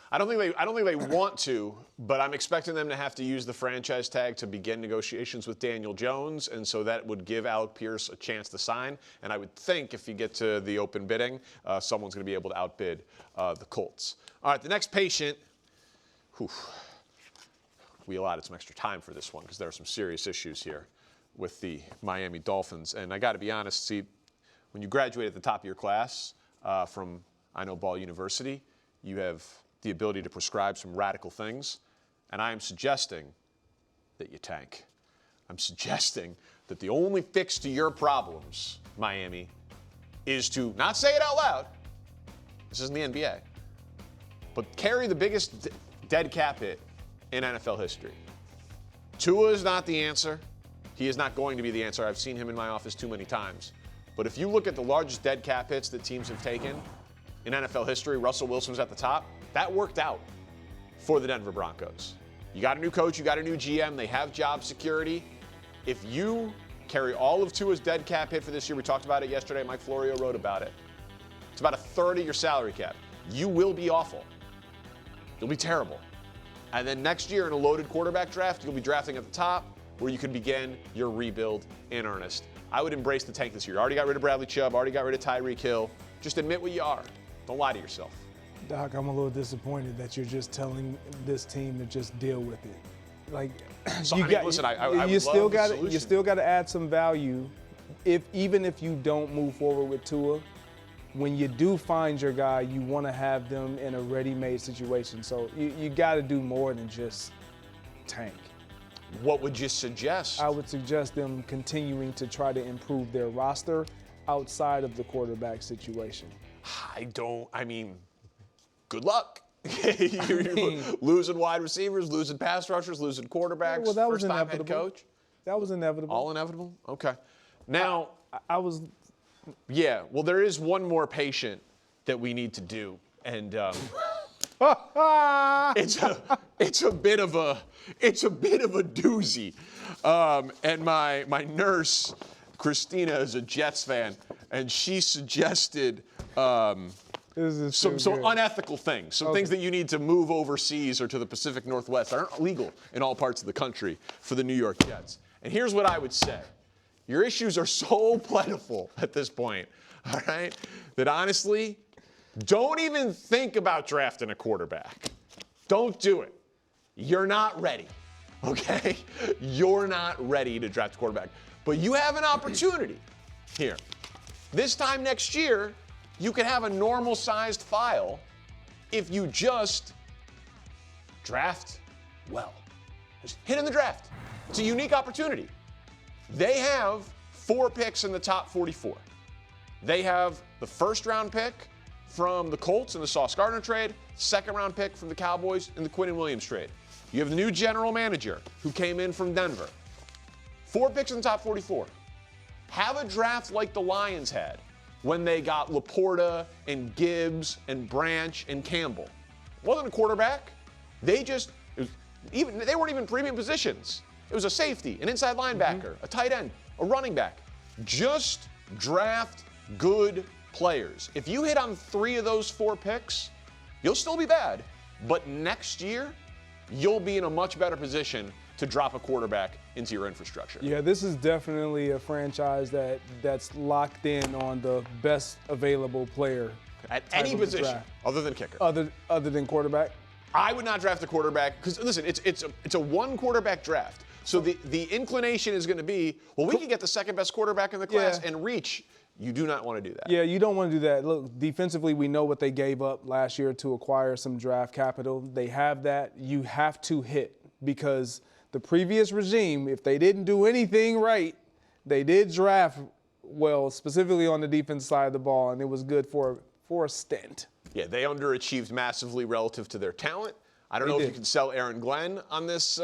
I don't think they want to, but I'm expecting them to have to use the franchise tag to begin negotiations with Daniel Jones, and so that would give Alec Pierce a chance to sign. And I would think if you get to the open bidding, someone's going to be able to outbid the Colts. All right, the next patient. We allotted some extra time for this one because there are some serious issues here with the Miami Dolphins. And I got to be honest, see, when you graduate at the top of your class from I Know Ball University, you have the ability to prescribe some radical things, and I am suggesting that you tank. I'm suggesting that the only fix to your problems, Miami, is to not say it out loud. This isn't the NBA, but carry the biggest dead cap hit in NFL history. Tua is not the answer. He is not going to be the answer. I've seen him in my office too many times. But if you look at the largest dead cap hits that teams have taken in NFL history, Russell Wilson was at the top. That worked out for the Denver Broncos. You got a new coach, you got a new GM, they have job security. If you carry all of Tua's dead cap hit for this year, we talked about it yesterday, Mike Florio wrote about it. It's about 1/3 of your salary cap. You will be awful. You'll be terrible. And then next year in a loaded quarterback draft, you'll be drafting at the top where you can begin your rebuild in earnest. I would embrace the tank this year. Already got rid of Bradley Chubb, already got rid of Tyreek Hill. Just admit what you are. Don't lie to yourself. Doc, I'm a little disappointed that you're just telling this team to just deal with it. Like, So, you still got to add some value. Even if you don't move forward with Tua, when you do find your guy, you want to have them in a ready-made situation. So you got to do more than just tank. What would you suggest? I would suggest them continuing to try to improve their roster outside of the quarterback situation. Good luck. You're losing wide receivers, losing pass rushers, losing quarterbacks. Well, that was first-time head inevitable. coach. That was inevitable. All inevitable? Okay. Now, I was. yeah, well, there is one more patient that we need to do. And it's a bit of a doozy. And my nurse, Christina, is a Jets fan, and she suggested some unethical things, some things that you need to move overseas or to the Pacific Northwest that aren't legal in all parts of the country for the New York Jets. And here's what I would say. Your issues are so plentiful at this point, all right, that honestly, don't even think about drafting a quarterback. Don't do it. You're not ready, okay? You're not ready to draft a quarterback. But you have an opportunity here. This time next year, you can have a normal-sized file if you just draft well. Just hit in the draft. It's a unique opportunity. They have 4 picks in the top 44. They have the first-round pick from the Colts in the Sauce Gardner trade, second-round pick from the Cowboys in the Quinnen Williams trade. You have the new general manager who came in from Denver. 4 picks in the top 44. Have a draft like the Lions had when they got Laporta and Gibbs and Branch and Campbell. It wasn't a quarterback. They weren't even premium positions. It was a safety, an inside linebacker, a tight end, a running back. Just draft good players. If you hit on 3 of those 4 picks, you'll still be bad. But next year, you'll be in a much better position to drop a quarterback into your infrastructure. Yeah, this is definitely a franchise that's locked in on the best available player at any position other than kicker. Other than quarterback. I would not draft a quarterback because listen, it's a 1 quarterback draft. So the inclination is going to be, well, we can get the second best quarterback in the class and reach. You do not want to do that. Yeah, you don't want to do that. Look, defensively, we know what they gave up last year to acquire some draft capital. They have that. You have to hit because the previous regime, if they didn't do anything right, they did draft well, specifically on the defense side of the ball, and it was good for a stint. Yeah, they underachieved massively relative to their talent. I don't know if you can sell Aaron Glenn on this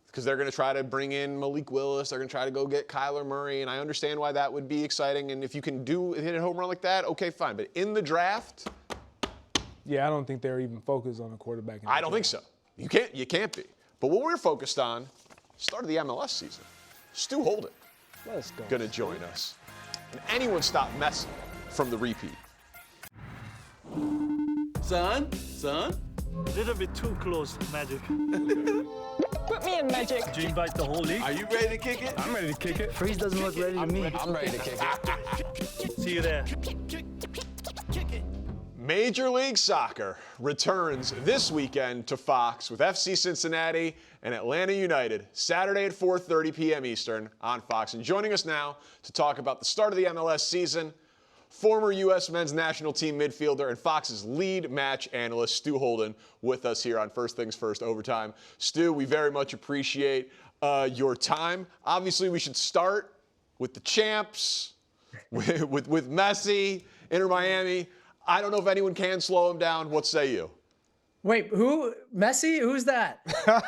because they're going to try to bring in Malik Willis. They're going to try to go get Kyler Murray, and I understand why that would be exciting. And if you can hit a home run like that, okay, fine. But in the draft, yeah, I don't think they're even focused on a quarterback. I don't think so. You can't be. But what we're focused on, start of the MLS season. Stu Holden, let's go. Going to join us. And anyone stop Messi from the repeat? Son? A little bit too close, Magic. Put me in, Magic. Did you invite the whole league? Are you ready to kick it? I'm ready to kick it. Freeze doesn't look ready to me. I'm ready to kick it. See you there. Major League Soccer returns this weekend to Fox with FC Cincinnati and Atlanta United, Saturday at 4:30 p.m. Eastern on Fox. And joining us now to talk about the start of the MLS season, former U.S. men's national team midfielder and Fox's lead match analyst, Stu Holden, with us here on First Things First Overtime. Stu, we very much appreciate your time. Obviously, we should start with the champs, with Messi, Inter Miami. I don't know if anyone can slow him down. What say you? Wait, who? Messi? Who's that?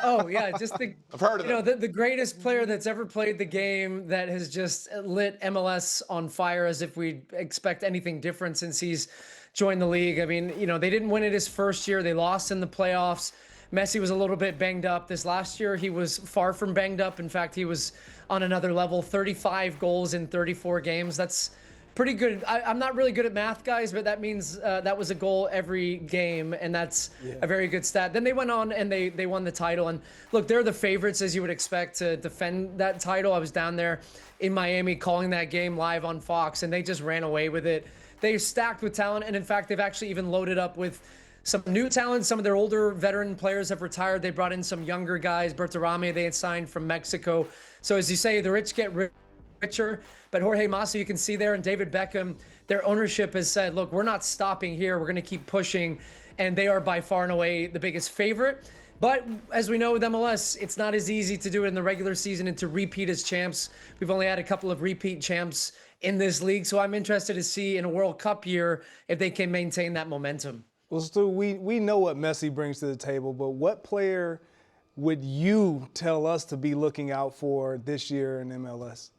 Oh, yeah, just I've heard of him. The greatest player that's ever played the game that has just lit MLS on fire as if we expect anything different since he's joined the league. I mean, they didn't win it his first year. They lost in the playoffs. Messi was a little bit banged up. This last year, he was far from banged up. In fact, he was on another level, 35 goals in 34 games. That's pretty good. I'm not really good at math, guys, but that means that was a goal every game, and that's a very good stat. Then they went on and they won the title. And look, they're the favorites, as you would expect, to defend that title. I was down there in Miami calling that game live on Fox, and they just ran away with it. They're stacked with talent, and in fact, they've actually even loaded up with some new talent. Some of their older veteran players have retired. They brought in some younger guys. Berterame, they had signed from Mexico. So as you say, the rich get richer. But Jorge Massa, you can see there, and David Beckham, their ownership has said, look, we're not stopping here. We're going to keep pushing. And they are by far and away the biggest favorite. But as we know with MLS, it's not as easy to do it in the regular season and to repeat as champs. We've only had a couple of repeat champs in this league. So I'm interested to see in a World Cup year if they can maintain that momentum. Well, Stu, we know what Messi brings to the table, but what player would you tell us to be looking out for this year in MLS?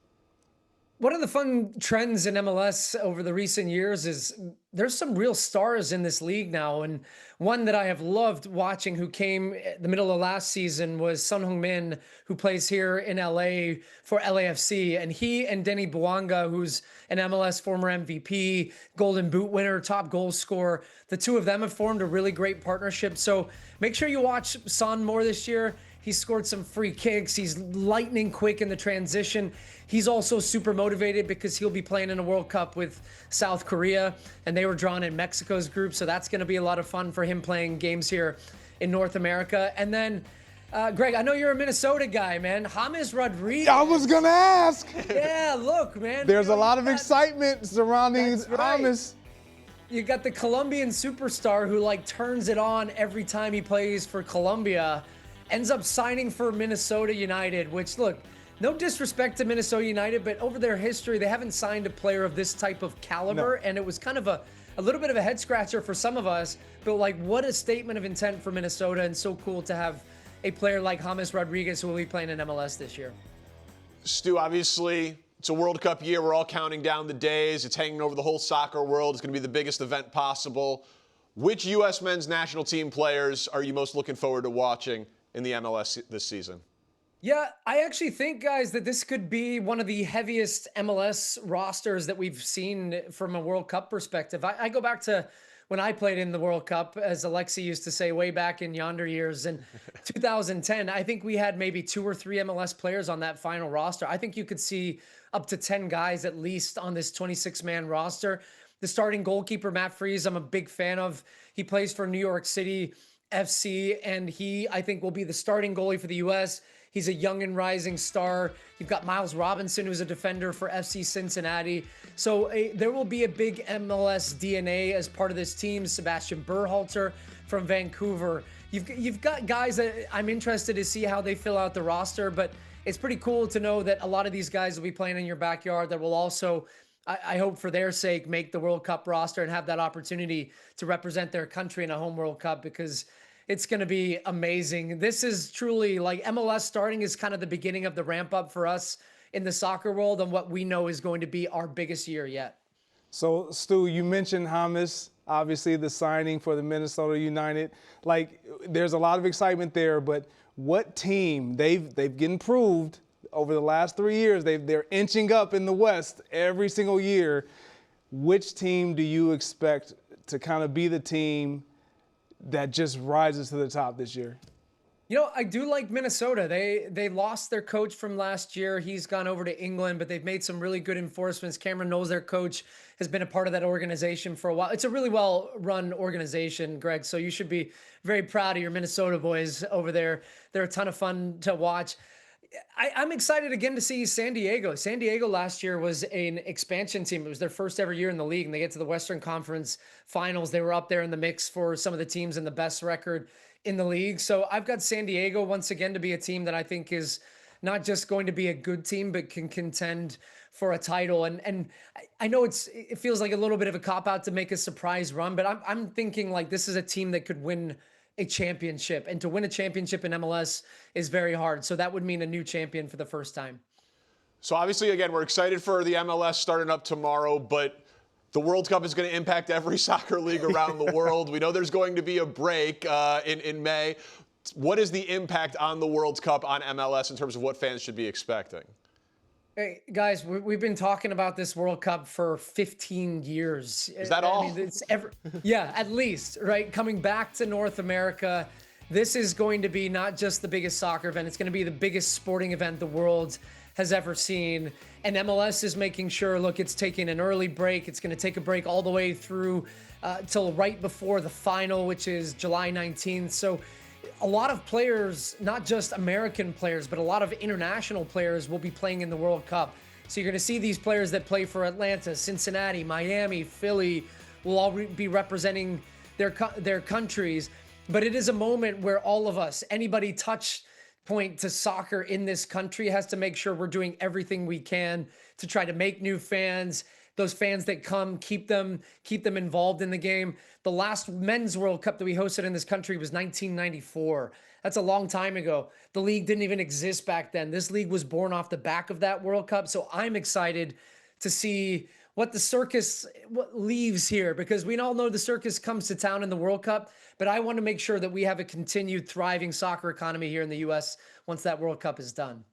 One of the fun trends in MLS over the recent years is there's some real stars in this league now. And one that I have loved watching who came the middle of last season was Son Heung-min, who plays here in LA for LAFC. And he and Denny Bouanga, who's an MLS former MVP, Golden Boot winner, top goal scorer, the two of them have formed a really great partnership. So make sure you watch Son more this year. He scored some free kicks. He's lightning quick in the transition. He's also super motivated because he'll be playing in a World Cup with South Korea, and they were drawn in Mexico's group. So that's going to be a lot of fun for him playing games here in North America. And then, Greg, I know you're a Minnesota guy, man. James Rodriguez. I was going to ask. Yeah, look, man. There's a lot of excitement surrounding James. You got the Colombian superstar who like turns it on every time he plays for Colombia. Ends up signing for Minnesota United, which, look, no disrespect to Minnesota United, but over their history, they haven't signed a player of this type of caliber. No. And it was kind of a little bit of a head scratcher for some of us, but like, what a statement of intent for Minnesota, and so cool to have a player like James Rodriguez who will be playing in MLS this year. Stu, obviously, it's a World Cup year. We're all counting down the days. It's hanging over the whole soccer world. It's going to be the biggest event possible. Which U.S. men's national team players are you most looking forward to watching in the MLS this season? Yeah, I actually think, guys, that this could be one of the heaviest MLS rosters that we've seen from a World Cup perspective. I go back to when I played in the World Cup, as Alexi used to say, way back in yonder years. In 2010, I think we had maybe 2 or 3 MLS players on that final roster. I think you could see up to 10 guys at least on this 26-man roster. The starting goalkeeper, Matt Freese, I'm a big fan of. He plays for New York City FC, and he, I think, will be the starting goalie for the U.S. He's a young and rising star. You've got Miles Robinson, who's a defender for FC Cincinnati. So there will be a big MLS DNA as part of this team. Sebastian Berhalter from Vancouver. You've got guys that I'm interested to see how they fill out the roster, but it's pretty cool to know that a lot of these guys will be playing in your backyard that will also, I hope for their sake, make the World Cup roster and have that opportunity to represent their country in a home World Cup, because it's going to be amazing. This is truly like MLS starting is kind of the beginning of the ramp up for us in the soccer world and what we know is going to be our biggest year yet. So, Stu, you mentioned James, obviously the signing for the Minnesota United. Like, there's a lot of excitement there, but what team, they've getting proved over the last 3 years, they're inching up in the West every single year. Which team do you expect to kind of be the team that just rises to the top this year? You know, I do like Minnesota. They lost their coach from last year. He's gone over to England, but they've made some really good enforcements. Cameron Knowles, their coach, has been a part of that organization for a while. It's a really well-run organization, Greg, so you should be very proud of your Minnesota boys over there. They're a ton of fun to watch. I'm excited again to see San Diego. San Diego last year was an expansion team. It was their first ever year in the league, and they get to the Western Conference Finals. They were up there in the mix for some of the teams in the best record in the league. So I've got San Diego once again to be a team that I think is not just going to be a good team, but can contend for a title. And I know it feels like a little bit of a cop-out to make a surprise run, but I'm thinking like this is a team that could win a championship, and to win a championship in MLS is very hard. So that would mean a new champion for the first time. So obviously, again, we're excited for the MLS starting up tomorrow, but the World Cup is going to impact every soccer league around the world. We know there's going to be a break in May. What is the impact on the World Cup on MLS in terms of what fans should be expecting? Hey, guys, we've been talking about this World Cup for 15 years. Is that all? I mean, yeah, at least, right? Coming back to North America, this is going to be not just the biggest soccer event. It's going to be the biggest sporting event the world has ever seen. And MLS is making sure, look, it's taking an early break. It's going to take a break all the way through till right before the final, which is July 19th. So a lot of players, not just American players, but a lot of international players will be playing in the World Cup. So you're going to see these players that play for Atlanta, Cincinnati, Miami, Philly will all be representing their countries. But it is a moment where all of us, anybody touch point to soccer in this country, has to make sure we're doing everything we can to try to make new fans, those fans that come, keep them involved in the game. The last men's World Cup that we hosted in this country was 1994. That's a long time ago. The league didn't even exist back then. This league was born off the back of that World Cup. So I'm excited to see what the circus leaves here, because we all know the circus comes to town in the World Cup, but I want to make sure that we have a continued thriving soccer economy here in the U.S. once that World Cup is done.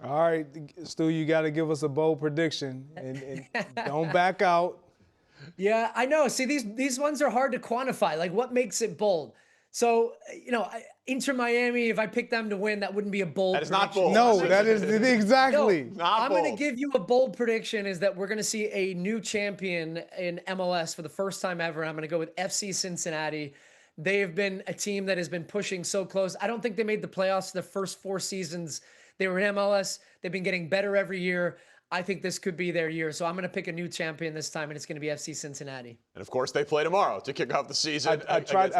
All right, Stu, you got to give us a bold prediction and don't back out. Yeah, I know. See, these ones are hard to quantify. Like, what makes it bold? So, Inter Miami, if I pick them to win, that wouldn't be a bold That is not prediction. bold. No, that is exactly. No, I'm going to give you a bold prediction is that we're going to see a new champion in MLS for the first time ever. I'm going to go with FC Cincinnati. They have been a team that has been pushing so close. I don't think they made the playoffs the first 4 seasons they were in MLS. They've been getting better every year. I think this could be their year. So I'm going to pick a new champion this time, and it's going to be FC Cincinnati. And of course, they play tomorrow to kick off the season. I tried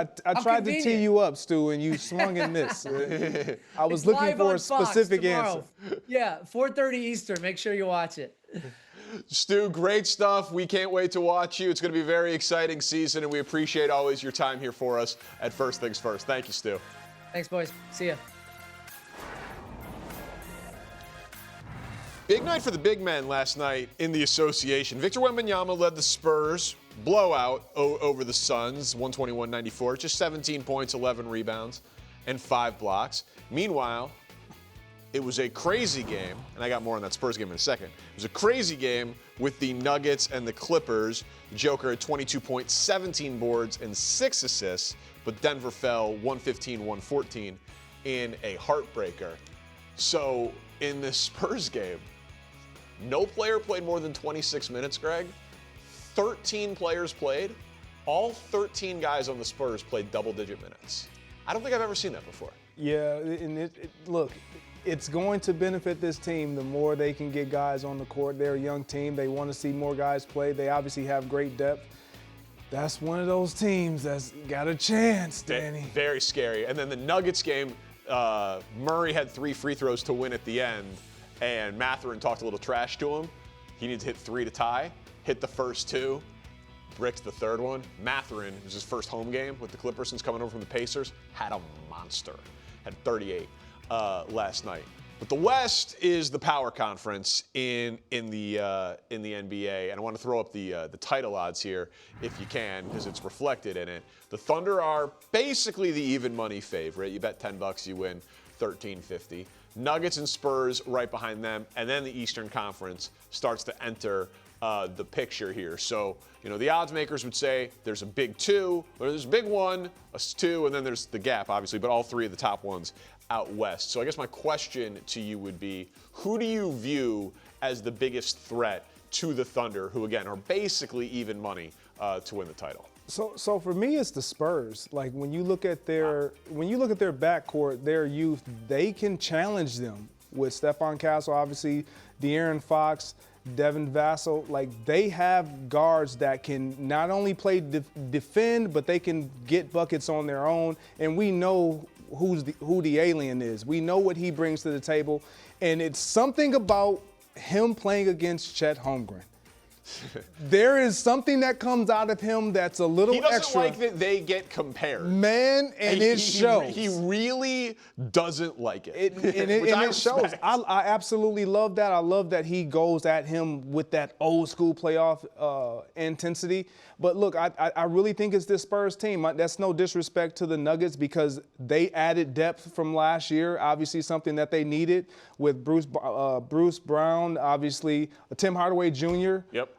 to tee you up, Stu, and you swung and missed. I was looking for a specific answer. Yeah, 4:30 Eastern. Make sure you watch it. Stu, great stuff. We can't wait to watch you. It's going to be a very exciting season, and we appreciate always your time here for us at First Things First. Thank you, Stu. Thanks, boys. See ya. Big night for the big men last night in the association. Victor Wembanyama led the Spurs blowout over the Suns, 121-94, just 17 points, 11 rebounds, and 5 blocks. Meanwhile, it was a crazy game, and I got more on that Spurs game in a second. It was a crazy game with the Nuggets and the Clippers. The Joker had 22 points, 17 boards, and 6 assists, but Denver fell 115-114 in a heartbreaker. So in this Spurs game, no player played more than 26 minutes, Greg. 13 players played. All 13 guys on the Spurs played double-digit minutes. I don't think I've ever seen that before. Yeah, and look, it's going to benefit this team the more they can get guys on the court. They're a young team. They want to see more guys play. They obviously have great depth. That's one of those teams that's got a chance, Danny. Very scary. And then the Nuggets game, Murray had 3 free throws to win at the end, and Mathurin talked a little trash to him. He needed to hit 3 to tie, hit the first 2, bricked the third one. Mathurin, it was his first home game with the Clippers since coming over from the Pacers, had a monster, had 38 last night. But the West is the power conference in the NBA, and I want to throw up the title odds here if you can, because it's reflected in it. The Thunder are basically the even money favorite. You bet $10, you win $13.50. Nuggets and Spurs right behind them, and then the Eastern Conference starts to enter the picture here. So, the odds makers would say there's a big 2, or there's a big 1, a 2, and then there's the gap, obviously, but all 3 of the top ones out west. So I guess my question to you would be, who do you view as the biggest threat to the Thunder, who again are basically even money to win the title? So for me, it's the Spurs. Like when you look at their backcourt, their youth, they can challenge them with Stephon Castle, obviously, De'Aaron Fox, Devin Vassell. Like they have guards that can not only play defend, but they can get buckets on their own. And we know who the alien is. We know what he brings to the table, and it's something about him playing against Chet Holmgren. There is something that comes out of him that's a little extra. He doesn't like that they get compared. Man, and it shows. He really doesn't like it. It shows. I absolutely love that. I love that he goes at him with that old school playoff intensity. But look, I really think it's this Spurs team. That's no disrespect to the Nuggets because they added depth from last year, obviously something that they needed with Bruce Brown, obviously Tim Hardaway Jr. Yep.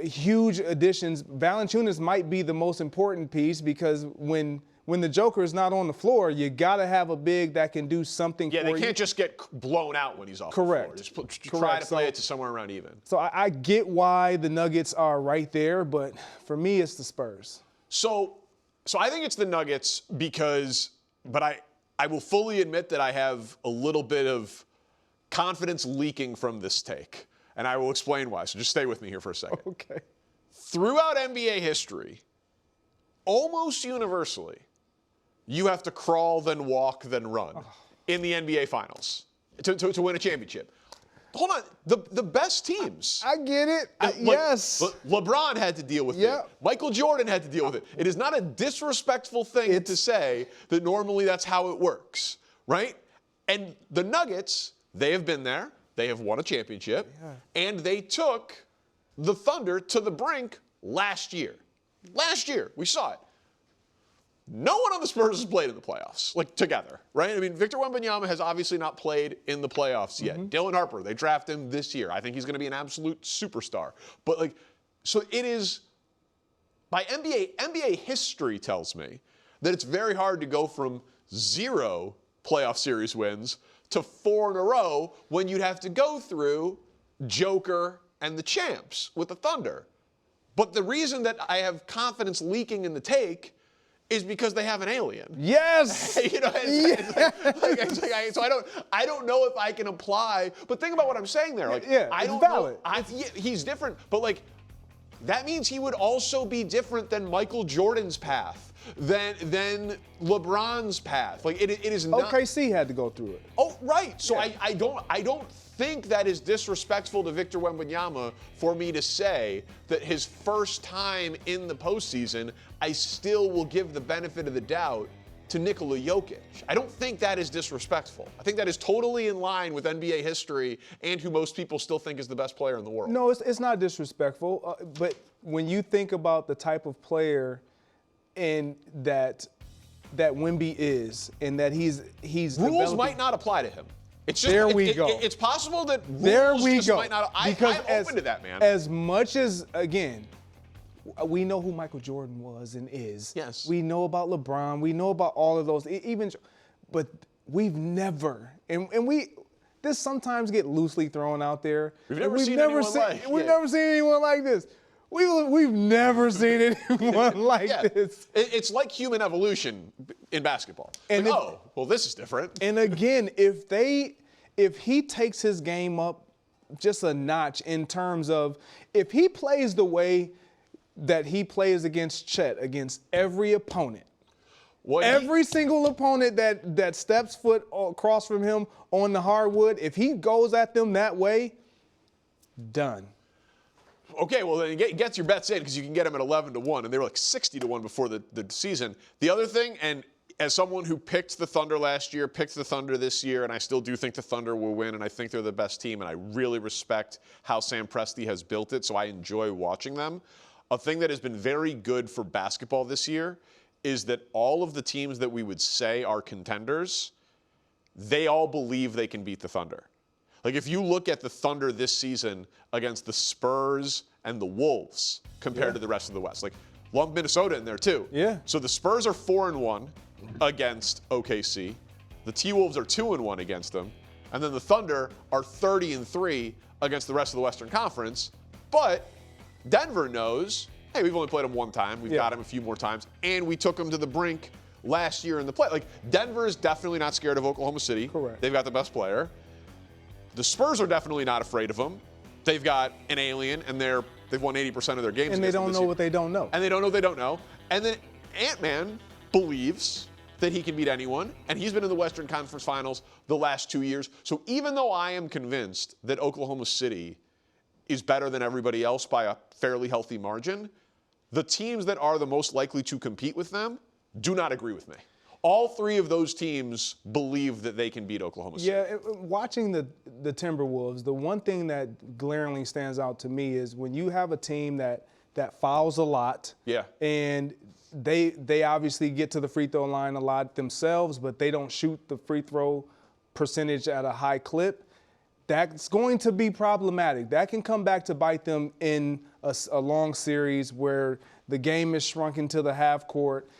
Huge additions. Valanciunas might be the most important piece because when the Joker is not on the floor, you got to have a big that can do something for you. Yeah, they can't just get blown out when he's off the floor. Just try to play it to somewhere around even. So I get why the Nuggets are right there, but for me, it's the Spurs. So I think it's the Nuggets but I will fully admit that I have a little bit of confidence leaking from this take, and I will explain why. So just stay with me here for a second. Okay. Throughout NBA history, almost universally, you have to crawl, then walk, then run in the NBA Finals to win a championship. hold on. The best teams. I get it. Yes. LeBron had to deal with it. Michael Jordan had to deal with it. It is not a disrespectful thing to say that normally that's how it works, right? And the Nuggets, they have been there. They have won a championship. And they took the Thunder to the brink last year. Last year, we saw it. No one on the Spurs has played in the playoffs, like together, right? I mean, Victor Wembanyama has obviously not played in the playoffs yet. Dylan Harper, they draft him this year. I think he's going to be an absolute superstar. But like, so it is, by NBA history tells me that it's very hard to go from 0 playoff series wins to 4 in a row when you'd have to go through Joker and the champs with the Thunder. But the reason that I have confidence leaking in the take is because they have an alien. Yes. So I don't know if I can apply. But think about what I'm saying there. Like, I don't valid. know. He's different, but like that means he would also be different than Michael Jordan's path, than LeBron's path. Like it is not. OKC had to go through it. Oh, right. So I don't think that is disrespectful to Victor Wembanyama for me to say that his first time in the postseason, I still will give the benefit of the doubt to Nikola Jokic. I don't think that is disrespectful. I think that is totally in line with NBA history and who most people still think is the best player in the world. No, it's not disrespectful. But when you think about the type of player and that Wemby is, and that he's rules might not apply to him. It's just, there we go. It's possible that rules might not. I'm open to that, man. As much as, again, we know who Michael Jordan was and is. Yes. We know about LeBron. We know about all of those. But we've never, and this sometimes get loosely thrown out there. We've never seen anyone like this. We've never seen anyone like this. It's like human evolution in basketball. And well, this is different. And again, if he takes his game up just a notch in terms of if he plays the way that he plays against Chet, against every opponent, every single opponent that steps foot across from him on the hardwood, if he goes at them that way, done. Okay, well, then it gets your bets in because you can get them at 11-1, and they were like 60-1 before the season. The other thing, and as someone who picked the Thunder last year, picked the Thunder this year, and I still do think the Thunder will win, and I think they're the best team, and I really respect how Sam Presti has built it, so I enjoy watching them. A thing that has been very good for basketball this year is that all of the teams that we would say are contenders, they all believe they can beat the Thunder. Like if you look at the Thunder this season against the Spurs and the Wolves compared to the rest of the West, like lump Minnesota in there too. Yeah. So the Spurs are 4-1 against OKC. The T-Wolves are 2-1 against them. And then the Thunder are 30-3 against the rest of the Western Conference. But Denver knows, hey, we've only played them one time. We've got them a few more times. And we took them to the brink last year in the play. Like Denver is definitely not scared of Oklahoma City. Correct. They've got the best player. The Spurs are definitely not afraid of them. They've got an alien, and they've won 80% of their games. And they don't know what they don't know. And they don't know what they don't know. And then Ant-Man believes that he can beat anyone, and he's been in the Western Conference Finals the last 2 years. So even though I am convinced that Oklahoma City is better than everybody else by a fairly healthy margin, the teams that are the most likely to compete with them do not agree with me. All three of those teams believe that they can beat Oklahoma City. Yeah, watching the Timberwolves, the one thing that glaringly stands out to me is when you have a team that fouls a lot. Yeah. And they obviously get to the free throw line a lot themselves, but they don't shoot the free throw percentage at a high clip. That's going to be problematic. That can come back to bite them in a long series where the game is shrunken to the half court.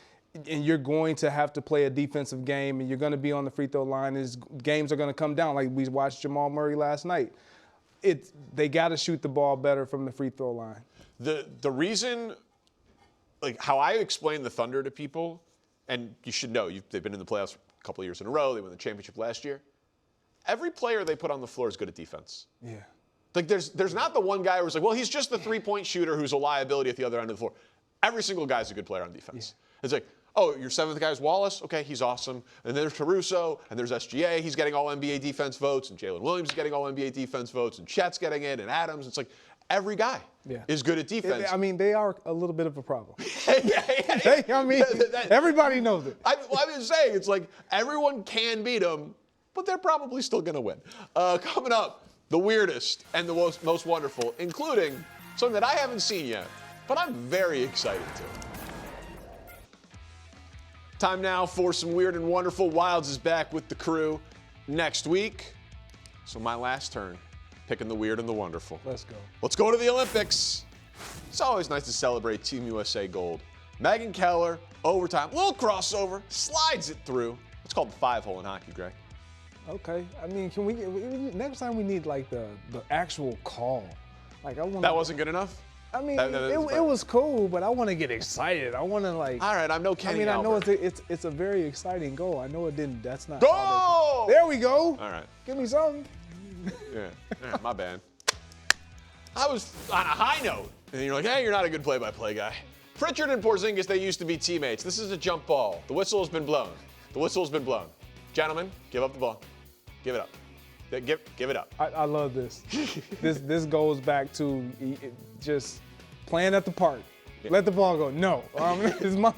And you're going to have to play a defensive game, and you're going to be on the free throw line. Games are going to come down, like we watched Jamal Murray last night. They got to shoot the ball better from the free throw line. The reason, like how I explain the Thunder to people, and you should know, they've been in the playoffs a couple of years in a row. They won the championship last year. Every player they put on the floor is good at defense. Yeah. Like there's not the one guy who's like, well, he's just the three-point shooter who's a liability at the other end of the floor. Every single guy's a good player on defense. Yeah. It's like, Oh, your seventh guy is Wallace? Okay, he's awesome. And there's Caruso, and there's SGA. He's getting all NBA defense votes, and Jalen Williams is getting all NBA defense votes, and Chet's getting it, and Adams. It's like every guy is good at defense. I mean, they are a little bit of a problem. I mean, everybody knows it. I'm just saying, it's like everyone can beat them, but they're probably still going to win. Coming up, the weirdest and the most wonderful, including something that I haven't seen yet, but I'm very excited to. Time now for some weird and wonderful. Wilds is back with the crew next week. So my last turn, picking the weird and the wonderful. Let's go. Let's go to the Olympics. It's always nice to celebrate Team USA gold. Megan Keller, overtime, little crossover, slides it through. It's called the 5-hole in hockey, Greg. Okay. I mean, can we next time we need like the actual call. Like I want. That wasn't good enough? I mean, it was cool, but I want to get excited. I want to like. All right, I'm no Kenny. I mean, Albert. I know it's a very exciting goal. I know it didn't. That's not. Goal! There we go. All right. Give me something. Yeah, my bad. I was on a high note, and you're like, hey, you're not a good play-by-play guy. Pritchard and Porzingis, they used to be teammates. This is a jump ball. The whistle has been blown. The whistle has been blown. Gentlemen, give up the ball. Give it up. Give it up. I love this. This goes back to just playing at the park. Yeah. Let the ball go. No, it's my.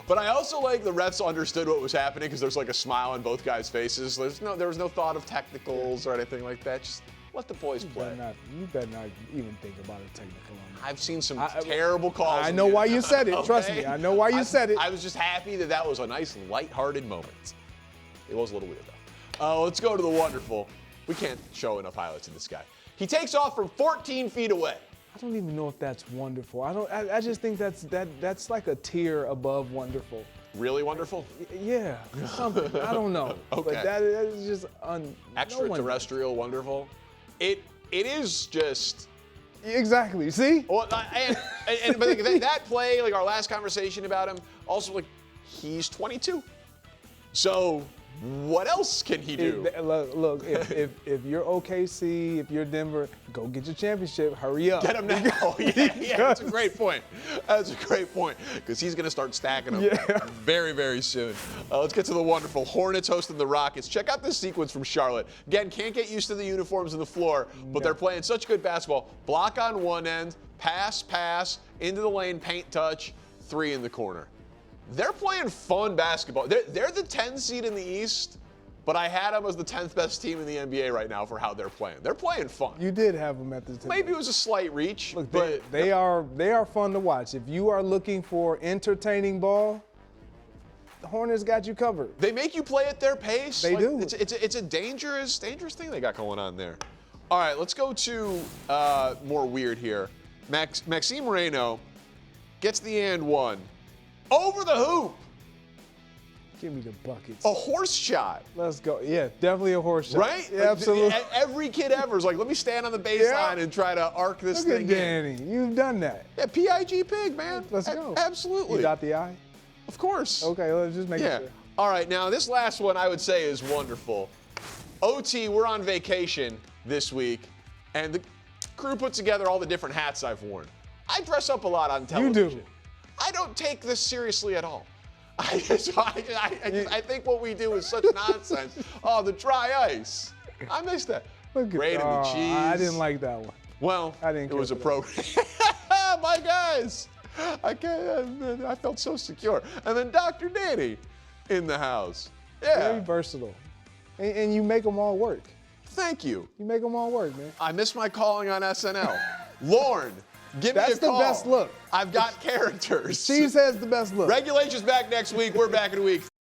But I also like the refs understood what was happening because there's like a smile on both guys' faces. There was no thought of technicals or anything like that. Just let the boys play. You better not even think about a technical on that. I've seen some terrible calls. I know why you said it. Okay? Trust me. I know why you said it. I was just happy that was a nice, lighthearted moment. It was a little weird though. Let's go to the wonderful. We can't show enough highlights of this guy. He takes off from 14 feet away. I don't even know if that's wonderful. I just think that's like a tier above wonderful. Really wonderful? Yeah, something. I don't know. Okay. But that is just extraterrestrial wonderful. It is just. Exactly. See? Well, but that play, like our last conversation about him, also like he's 22. So. What else can he do? Look, if you're OKC, if you're Denver, go get your championship. Hurry up. Get him now. Yeah, that's a great point. That's a great point because he's going to start stacking them very, very soon. Let's get to the wonderful Hornets hosting the Rockets. Check out this sequence from Charlotte. Again, can't get used to the uniforms and the floor, but they're playing such good basketball. Block on one end, pass, into the lane, paint touch, 3 in the corner. They're playing fun basketball. They're the 10 seed in the East, but I had them as the 10th best team in the NBA right now for how they're playing. They're playing fun. You did have them at the 10th. Maybe it was a slight reach. Look, but they are fun to watch. If you are looking for entertaining ball, the Hornets got you covered. They make you play at their pace. They do. It's a dangerous thing they got going on there. All right, let's go to more weird here. Maxime Reynaud gets the and one. Over the hoop. Give me the buckets. A horse shot. Let's go. Yeah, definitely a horse shot. Right? Yeah, absolutely. Every kid ever is like, let me stand on the baseline and try to arc this thing Look at Danny. You've done that. Yeah, PIG pig, man. Let's go. Absolutely. You got the eye? Of course. Okay, let's just make it sure. All right, now this last one I would say is wonderful. OT, we're on vacation this week, and the crew put together all the different hats I've worn. I dress up a lot on television. You do. I don't take this seriously at all. I think what we do is such nonsense. Oh, the dry ice. I missed that. Great in the cheese. I didn't like that one. Well, it was appropriate. My guys. I felt so secure. And then Dr. Danny in the house. Yeah. Very versatile. And you make them all work. Thank you. You make them all work, man. I miss my calling on SNL. Lauren. Give me a call. That's the best look. I've got characters. She has the best look. Regulations back next week. We're back in a week.